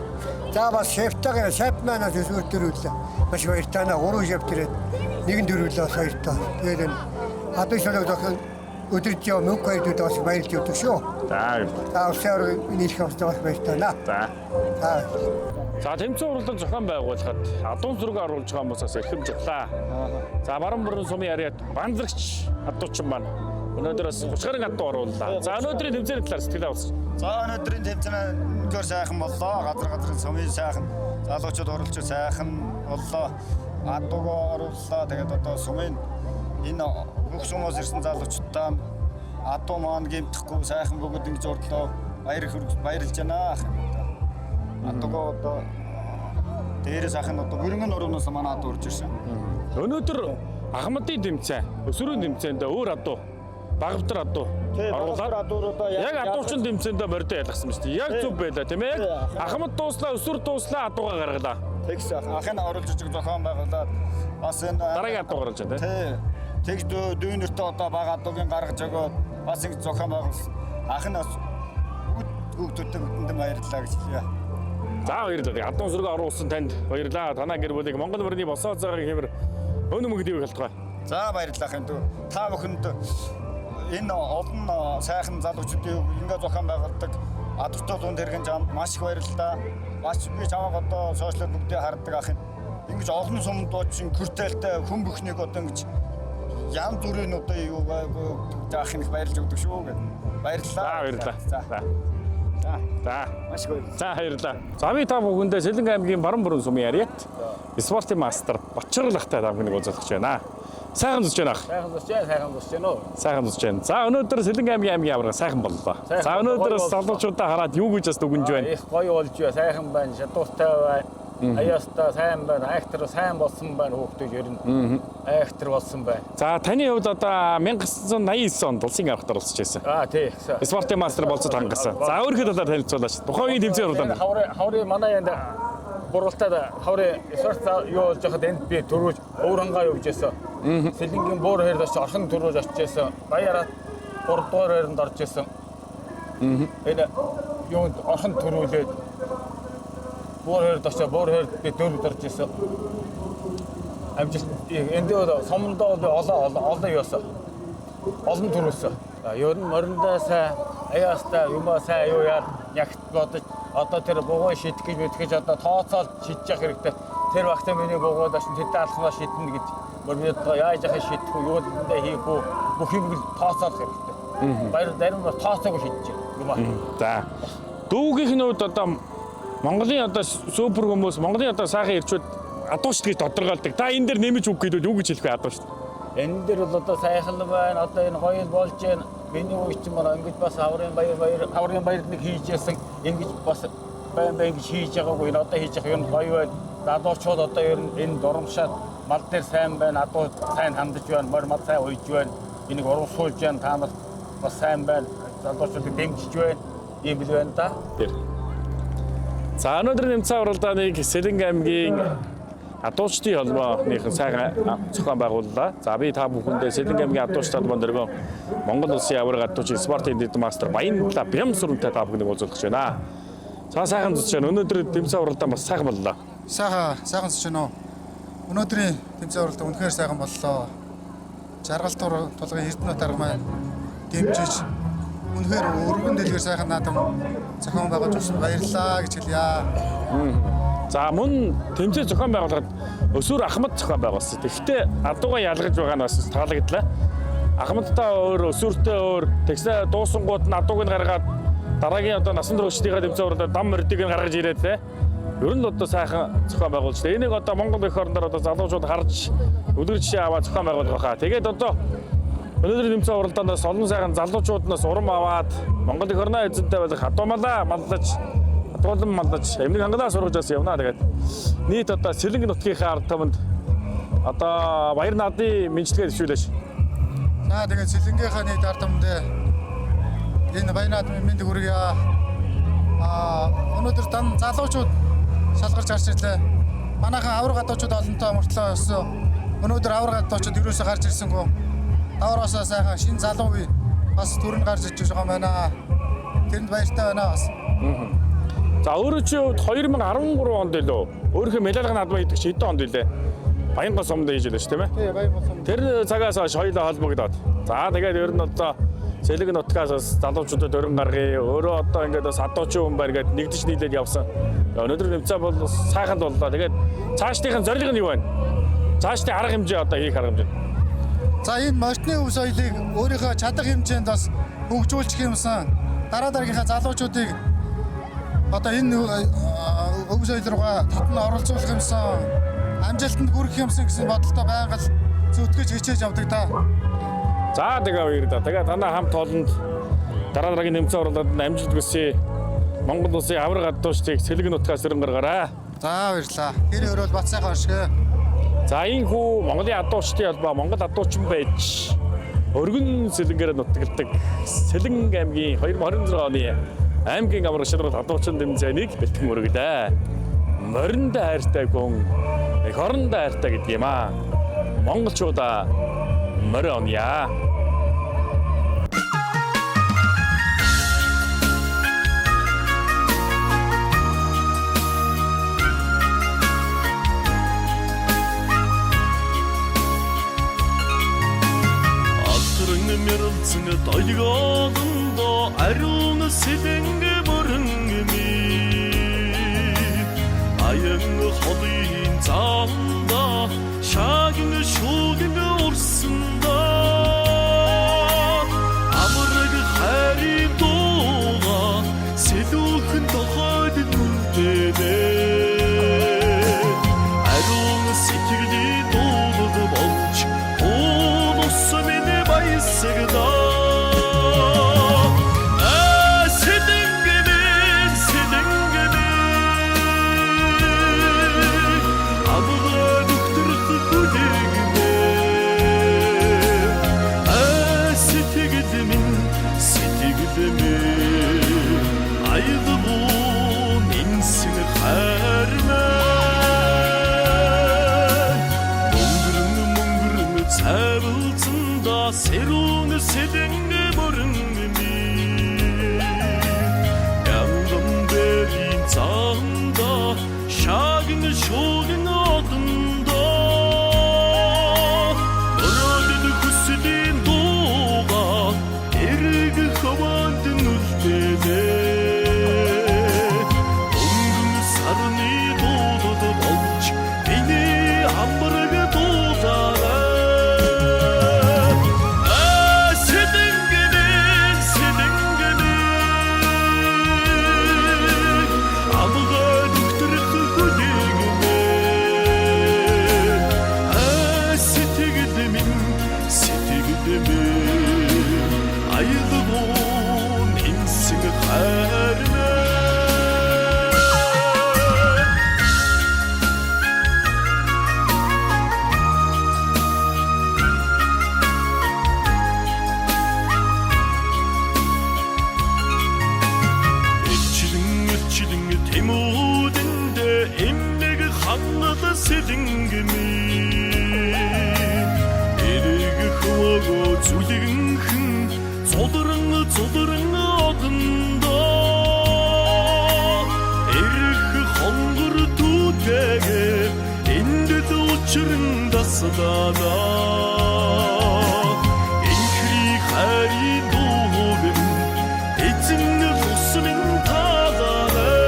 За бас шефтайгаа шеф манаас өсвөр төрүүлээ. Маш баяртай наа 3 шеф төрээд нэгэн төрүүлээ баяртай. Тэгээд адуу шалгах зохион өдөрж яв мөнгө хоёрдод бас баярлж өгдөг шүү. За усаар нэрх авах баяртай наа. За тэмцээн уралдаан зохион байгуулахад адуун зүрэг оруулж байгаа хүмүүсээс эрхэм жаглаа. За баруун бүрэн сумын яриад банзрагч адуучин маань өнөөдөр бас 30 гаруй адуу орууллаа. За өнөөдрийн тэмцээний талаар сэтгэлээ авсан. За өнөөдрийн тэмцээн гөр сайхан боллоо. Газар сумын сайхан залуучууд оролцож сайхан боллоо. Адуугаа орууллаа. Тэгээд одоо сумын энэ бүх сумоос ирсэн залуучуудаа адуу маань гэмтэхгүй сайхан бүгд ингэж урдлоо. Баярлж байна. Адуугаа одоо дээрээс ахын одоо хөрөнгөн урууноос манай адуу урж ирсэн. Өнөөдөр Ахмадын тэмцээн, өсвөрийн тэмцээнд өөр адуу Багавдар адуу оруулаад яг адуучин тэмцээндээ морьдоо ялгсан ба шүү дээ. Яг зөв байлаа тийм ээ. Ахмад дууслаа, өсвөр дууслаа, адуугаа гаргалаа. Тэгс ахын оруулж ижиг зохион байгуулаад бас энэ дараагийн адуу гаргаж байна тийм. Тэгж дүүнэртээ одоо бага адуугийн гаргаж өгөөд бас ингэ зохион байгуулсан. Ахын бас хүүхдүүдтэй бүтэнд баярлалаа гэж хэлье. За баярлалаа. Адуун сүрэг оруулсан танд баярлалаа. Танаа гэр бүлийг Монгол мөрний босоо цагааг хэмэр өн мөгдөв хэлтгай. За баярлалаа хин дүү. Та бүхэнд энэ олон сайхан залуучуудыг ингээ зохион байгуулдаг адуутай дунд хэрхэн жамд маш их баярлалаа. Маш би чамаг одоо сошиал бүгдээ хардаг ахын. Ингэж олон сумд дуучин хүртээлтэй хүн бүхнийг одоо ингэж янз бүрийн одоо юу заахын их баярлж өгдөг шүү гэдэг. Баярлалаа. Баярлалаа. За. Маш их баярлалаа. За баярлалаа. За би та бүхэндээ Сэлэнг аймгийн баруун бүрэн сумын яриат спортын мастер Бочролахтай та бүхнийг уулзах байна. Сайхан зүсэж байна ах. Сайхан зүсэж байна уу? Сайхан зүсэж байна. За өнөөдөр Сэлэнг аймгийн авраг сайхан боллоо. За өнөөдөр залуучуудаа хараад юу гэж бас дүгнж байна. Их гоё болж байна. Сайхан байна. Шатуустай байна. Аяста сайн байна. Актер сайн болсон байна. Хүүхдүүд ер нь актер болсон байна. За таны хувьд одоо 1989 онд улсын аврагт оролцож байсан. Тий. Спортын мастер болцод хангасан. За өөрийнхөө талаар танилцуулаач. Тухайн үеийн тэмцээн уралдаанд. Хаврын манай энд гурвалтад хаврын спорт юу болж байхад энд би төрүүлж өврөнгаа явж байсан. Сэлэнгийн буур хэрд очиж орхон төрүүлж очиж байсан. Баяраад 3 дугаар хайранд орж байсан. Энэ юунд орхон төрүүлээд буур хэрд очиж буур хэрд би дөрөвд орж байсан. Амжилт энд сомондоо олон юусан. Олон төрүүлсэн. Ер нь мориндоо сайн аяастаа юмаа сайн юу яа ягт бодож одоо тэр бугуй шидэх гэж мэдгэж одоо тооцоол шидэж явах хэрэгтэй. Тэр багтаа миний бугуйд ашин тэдэ алхмаа шиднэ гэж мөрөд яаж яхаа шидэх үү юу дэндээ хийх үү бүх юм тооцоолох хэрэгтэй. Баяр зарим нь тооцоогүй шидэж юмаа. За. Дүүгийнх нь үед одоо Монголын одоо супер хүмүүс Монголын одоо сайхан ирчүүд адуушд гэж тодорхойлдог. Та энэ дээр нэмж үг гэдэг юу гэж хэлэх вэ адуушд? Энэ дээр бол одоо сайхан байна. Одоо энэ гоё болж байна. Миний үеч маань ингэж бас хаврын баяр нэг хийжсэн. Ингэж бас байн ингэж хийж байгаагүй. Энэ одоо хийж явах юм гоё байна. Адуучууд одоо ер нь энэ дурамшаад мал дээр сайн байна. Адуу сайн хандж байна. Мал сайн уйж байна. Энийг урамшуулж байна. Та нар бас сайн байна. Адуучуудыг дэмжиж байна. Ийм л байна да. За өнөөдрийн тэмцээн уралдааныг Сэлэнг аймгийн адуучдын холбооныхон сайхан зохион байгууллаа. За би та бүхэндээ Сэлэнг аймгийн адуучдын холбоон дөрвөн Монгол улсын авраг адуучийн спортын дэд мастер Баянлаа Бямсүрэнтэй та бүхэнийг уулзах байна. За сайхан зүсэж байна. Өнөөдрийн тэмцээн уралдаан бас сайхан боллоо. Сайхан зүсэж байна уу? Өнөөдрийн тэмцээн уралдаан үнэхээр сайхан боллоо. Жаргалт тулгын Эрдэнэт арга маань дэмжиж үнэхээр өргөн дэлгэр сайхан наадам зохион байгуулж өгсөн баярлалаа гэж хэлье. За мөн тэмцээн зохион байгуулахад өсвөр Ахмад зохион байгуулсан. Тэгэхдээ адуугаа ялгаж байгаа нь бас таалагдлаа. Ахмадтай өөр, өсвөртэй өөр, тэгсээ дуусангууд нь адууг нь гаргаад дараагийн одоо насан туршидийнхаа тэмцээн уралдаанд дам мордыг нь гаргаж ирээд те. Ер нь одоо сайхан зохион байгуулж тэ. Энийг одоо Монгол эх орноор одоо залуучууд харж үлгэр жишээ аваад зохион байгуулах хаа. Тэгээд одоо өнөөдрийн тэмцээн уралдаанаас олон сайхан залуучууднаас урам аваад Монгол эх орны эзэнтэй байх адуумалаа маллаж адуулан маллаж эмнэг хангалаа сургаж явна. Тэгээд нийт одоо Сэлэнг нутгийнхаа ард түмэнд одоо баяр наадын мэдлэгээ дэвшүүлээш. За тэгээд Сэлэнгийнхаа нийт ард түмэндээ энэ баян наадмын мэндийг хүргье. Өнөөдөр дан залуучууд шалгарч гарч ирлээ. Манайхан авраг гадуучууд олонтой мөртлөө өссөн. Өнөөдөр авраг гадуучууд юусоо гарч ирсэнгөө. Даваараасаа сайхан шинэ залуу бий бас төрн гарч ирж байгаа юм байна. Тэрэнд баяртай байна бас. За өөрөө чи 2013 онд илүү өөрийнхөө медаль наадмаа хийдэг чи хэдэн онд илээ? Баянгол сумд хийж байлаа ш тийм ээ? Тий, баянгол сум. Тэр цагаас хойш хоёулаа холбогдоод. За тэгээд ер нь одоо Сэлэг нутгаас бас залуучуудад өрн гаргая. Өөрөө одоо ингээд бас адуучин хүн байна гэдээ нэгдэж нийлээд явсан. Өнөөдөр нэмцээ бол сайхан боллоо. Тэгээд цаашдынхын зорилго нь юу байна? Цаашдын арга хэмжээ одоо хийх арга хэмжээ. За энэ морьтны өв соёлыг өөрийнхөө чадах хэмжээнд бас хөгжүүлчих юмсан. Дараа дараагийнхаа залуучуудыг одоо энэ өв соёл руугаа татан оролцуулах юмсан. Амжилтанд хүрэх юмсан гэсэн бодолтой байнга л зүтгэж хичээж явдаг та. За тэгээ баяр да. Тэгээ танаа хамт олонд дараа дараагийн нэмцэн оруулаад амжилт хүсье. Монгол улсын авраг гадуучдыг Сэлэг нутгаас өрн гаргаарай. За баярлаа. Тэр өрөөл бат сайхан оршгэ. За энэ хүү Монголын адуучдын холбоо Монгол адуучин байж өргөн сэлэнгээр нутагладаг Сэлэн аймгийн 2026 оны аймгийн авраг шалралт адуучин тэмцээнийг бэлтгэн өргөлээ. Моринд хайртай хүн хоронд хайртай гэдэг юм аа. Монголчуудаа морь ония. Мэрэлцэн доёолондоо ариун сэлэнгэ мөрөнгөми аян холын заанда шагин шүгэн урсанда амраг хайрын дууга сэлүүхэн тохойд нүдэнэ ариун сэтгэлийн дуулаг болж Сегда Сэлэнгэмэн Абга духтурх хүлэгмэ Сэтгэлэмэн Айдбуу нэмсэн хайрна Мөнгөрн цайвалцсан Сэрүүн сэлэнгэ мөрөнгөми Янган дэрийн цаанда шагин шүгэн одондоо Өрөөдөд хүслийн дууга эрэг хаваад нүлтэнэ Өнгөн сарны дуудад болж миний амбараг дуудаарай Сэлэнгэмэн эрэг хөвөөгөө зүлэгхэн зулран одондоо эрэх хонгор түүтэйгээ эндэл учран таслаанаа энхри хайрын дуугэн эзэн тусмын таалаарай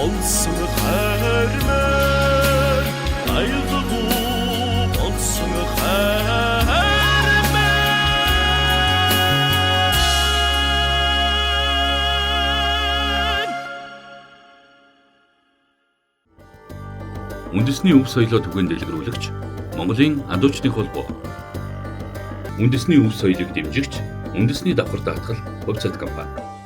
болсон хайр маань айлгуу болсон хайр маань Үндэсний өв соёлоо түгээн дэлгэрүүлэгч Монголын адуучдын холбоо. Үндэсний өв соёлыг дэмжигч Үндэсний давхар даатгал хувьцат компани.